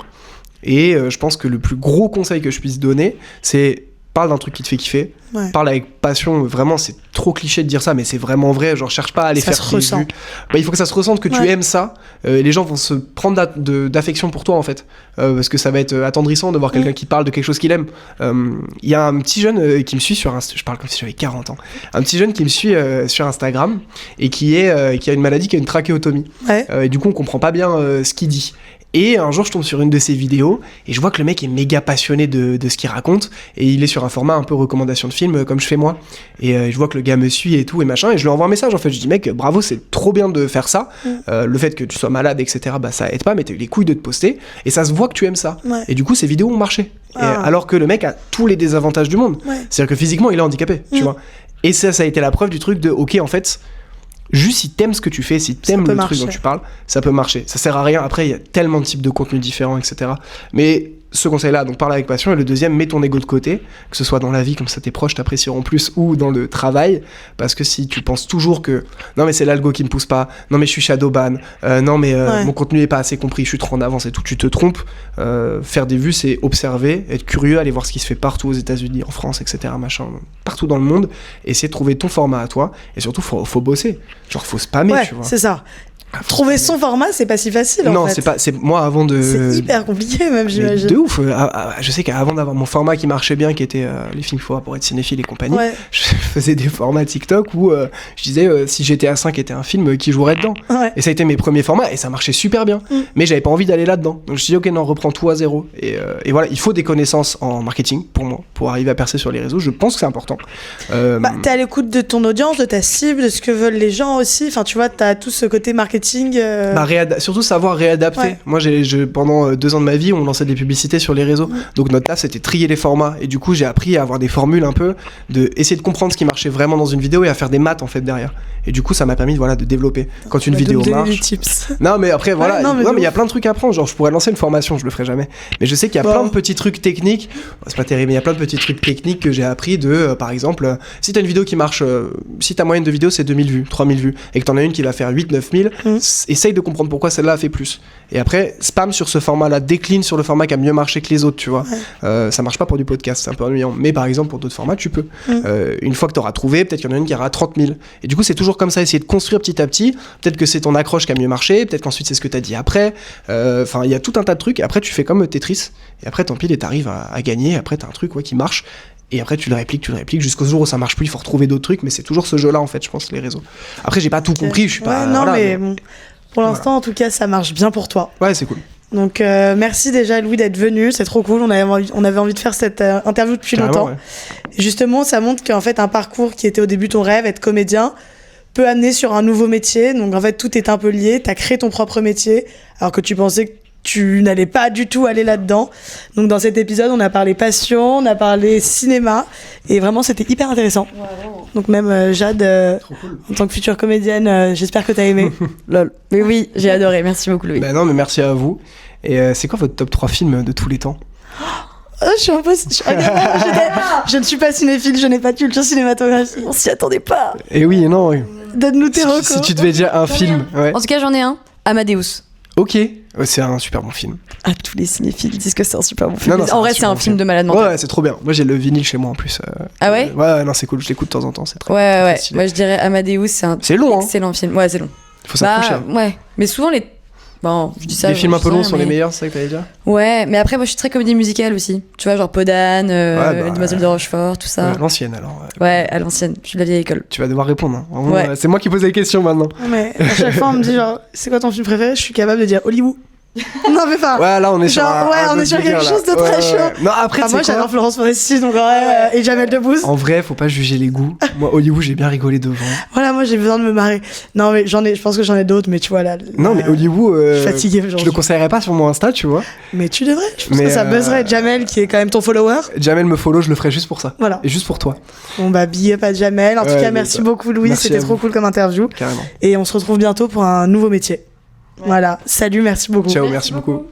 Et je pense que le plus gros conseil que je puisse donner, c'est parle d'un truc qui te fait kiffer, parle avec passion. Vraiment, c'est trop cliché de dire ça, mais c'est vraiment vrai. Genre, cherche pas à aller faire tes vues. Il faut que ça se ressente, que tu aimes ça. Les gens vont se prendre d'affection pour toi, en fait. Parce que ça va être attendrissant de voir quelqu'un qui parle de quelque chose qu'il aime. Il y a un petit jeune qui me suit sur Instagram. Je parle comme si j'avais 40 ans. Un petit jeune qui me suit sur Instagram et qui a une maladie, qui a une trachéotomie. Et du coup, on comprend pas bien ce qu'il dit. Et un jour, je tombe sur une de ses vidéos et je vois que le mec est méga passionné de ce qu'il raconte et il est sur un format un peu recommandation de film comme je fais moi. Et je vois que le gars me suit et tout et machin et je lui envoie un message en fait. Je dis mec, bravo, c'est trop bien de faire ça. Le fait que tu sois malade, etc., ça aide pas, mais t'as eu les couilles de te poster et ça se voit que tu aimes ça. Et du coup, ces vidéos ont marché. Et, alors que le mec a tous les désavantages du monde. C'est-à-dire que physiquement, il est handicapé, tu vois. Et ça a été la preuve du truc de ok, en fait. Juste si t'aimes ce que tu fais, si t'aimes le truc dont tu parles, ça peut marcher. Ça sert à rien. Après, il y a tellement de types de contenus différents, etc. Mais ce conseil-là, donc parle avec passion. Et le deuxième, mets ton ego de côté, que ce soit dans la vie, comme ça tes proches t'apprécieront plus, ou dans le travail. Parce que si tu penses toujours que non mais c'est l'algo qui me pousse pas, non mais je suis shadowban, non mais mon contenu est pas assez compris, je suis trop en avance et tout, tu te trompes. Faire des vues, c'est observer, être curieux, aller voir ce qui se fait partout aux États-Unis, en France, etc. machin, partout dans le monde, essayer de trouver ton format à toi. Et surtout, faut bosser. Genre, faut spammer, tu vois. C'est ça. Trouver son format, c'est pas si facile. Non, en fait. c'est moi avant de. C'est hyper compliqué même, j'imagine. De ouf. Je sais qu'avant d'avoir mon format qui marchait bien, qui était les films pour être cinéphile et compagnie, je faisais des formats TikTok où je disais si GTA 5 était un film, qui jouerait dedans. Et ça a été mes premiers formats et ça marchait super bien. Mais j'avais pas envie d'aller là-dedans. Donc je me suis dit ok, non, reprends tout à zéro. Et voilà, il faut des connaissances en marketing pour moi, pour arriver à percer sur les réseaux. Je pense que c'est important. T'es à l'écoute de ton audience, de ta cible, de ce que veulent les gens aussi. Enfin, tu vois, t'as tout ce côté marketing. Surtout savoir réadapter. Moi, pendant 2 ans de ma vie, on lançait des publicités sur les réseaux. Donc notre taf, c'était trier les formats. Et du coup, j'ai appris à avoir des formules un peu, essayer de comprendre ce qui marchait vraiment dans une vidéo et à faire des maths en fait derrière. Et du coup, ça m'a permis de développer. Quand une vidéo marche. Des tips. Non, mais après, voilà. Non, mais il y a plein de trucs à apprendre. Genre, je pourrais lancer une formation, je le ferai jamais. Mais je sais qu'il y a plein de petits trucs techniques. C'est pas terrible, mais il y a plein de petits trucs techniques que j'ai appris par exemple, si t'as une vidéo qui marche, si ta moyenne de vidéo c'est 2000 vues, 3000 vues, et que t'en as une qui va faire 8-9 000, essaye de comprendre pourquoi celle-là a fait plus. Et après, spam sur ce format-là, décline sur le format qui a mieux marché que les autres, tu vois. Ça marche pas pour du podcast, c'est un peu ennuyant. Mais par exemple, pour d'autres formats, tu peux. Une fois que t'auras trouvé, peut-être qu'il y en a une qui aura 30 000. Et du coup, c'est toujours comme ça, essayer de construire petit à petit. Peut-être que c'est ton accroche qui a mieux marché, peut-être qu'ensuite c'est ce que t'as dit après. Enfin, il y a tout un tas de trucs. Et après, tu fais comme Tetris. Et après, tant pis, et t'arrives à gagner. Après, t'as un truc qui marche. Et après, tu le répliques jusqu'au jour où ça marche plus. Il faut retrouver d'autres trucs. Mais c'est toujours ce jeu-là, en fait, je pense, les réseaux. Après, j'ai pas tout compris. Je suis pas. Non, voilà, mais bon, pour l'instant, en tout cas, ça marche bien pour toi. Ouais, c'est cool. Donc, merci déjà, Louis, d'être venu. C'est trop cool. On avait envie de faire cette interview depuis longtemps. Ouais. Et justement, ça montre qu'en fait, un parcours qui était au début ton rêve, être comédien, peut amener sur un nouveau métier. Donc, en fait, tout est un peu lié. T'as créé ton propre métier, alors que tu pensais que tu n'allais pas du tout aller là-dedans. Donc dans cet épisode, on a parlé passion, on a parlé cinéma, et vraiment c'était hyper intéressant. Donc même Jade, en tant que future comédienne, j'espère que t'as aimé. Lol. Mais oui, j'ai adoré. Merci beaucoup, Louis. Bah non, mais merci à vous. Et c'est quoi votre top 3 films de tous les temps? Je suis un peu... je ne suis pas cinéphile, je n'ai pas de culture cinématographique. On s'y attendait pas. Et oui et non. Oui. Donne-nous tes recos. Si tu devais dire un film. Ouais. En tout cas, j'en ai un. Amadeus. Ok, c'est un super bon film. Ah, tous les cinéphiles disent que c'est un super bon film. Non, En vrai, c'est un film de malade mental. Ouais, c'est trop bien. Moi, j'ai le vinyle chez moi en plus. Ah ouais? Ouais, non, c'est cool. Je l'écoute de temps en temps. C'est très. Ouais. très stylé. Moi, je dirais Amadeus, c'est un long, excellent film. Ouais, c'est long. Faut s'accrocher. Ouais. Mais souvent, bon, je dis ça. Les films un peu longs sont mais... les meilleurs, c'est ça que t'allais dire? Ouais, mais après, moi, je suis très comédie musicale aussi. Tu vois, genre Podane, Demoiselle de Rochefort, tout ça. L'ancienne, alors. Ouais, à l'ancienne. Je suis de la vieille école. Tu vas devoir répondre. Hein. Vraiment, Ouais. C'est moi qui pose les questions maintenant. Mais à chaque fois, on me dit genre, c'est quoi ton film préféré? Je suis capable de dire Hollywood. Non, mais enfin. Ouais, là, on est sur on est sur quelque chose de très chaud. Non, après, moi, j'adore Florence Foresti, donc et Jamel Debbouze. En vrai, faut pas juger les goûts. Moi, Hollywood, j'ai bien rigolé devant. Voilà, moi, j'ai besoin de me marrer. Non, mais je pense que j'en ai d'autres, mais tu vois, là. Non, mais Hollywood. Je suis fatiguée aujourd'hui. Je le conseillerais pas sur mon Insta, tu vois. Mais tu devrais. Je pense que ça buzzerait. Jamel, qui est quand même ton follower. Jamel me follow, je le ferai juste pour ça. Voilà. Et juste pour toi. Bon, bah, big up à Jamel. En tout cas, merci beaucoup, Louis. Merci C'était trop cool comme interview. Carrément. Et on se retrouve bientôt pour un nouveau métier. Voilà. Salut, merci beaucoup. Ciao, merci beaucoup.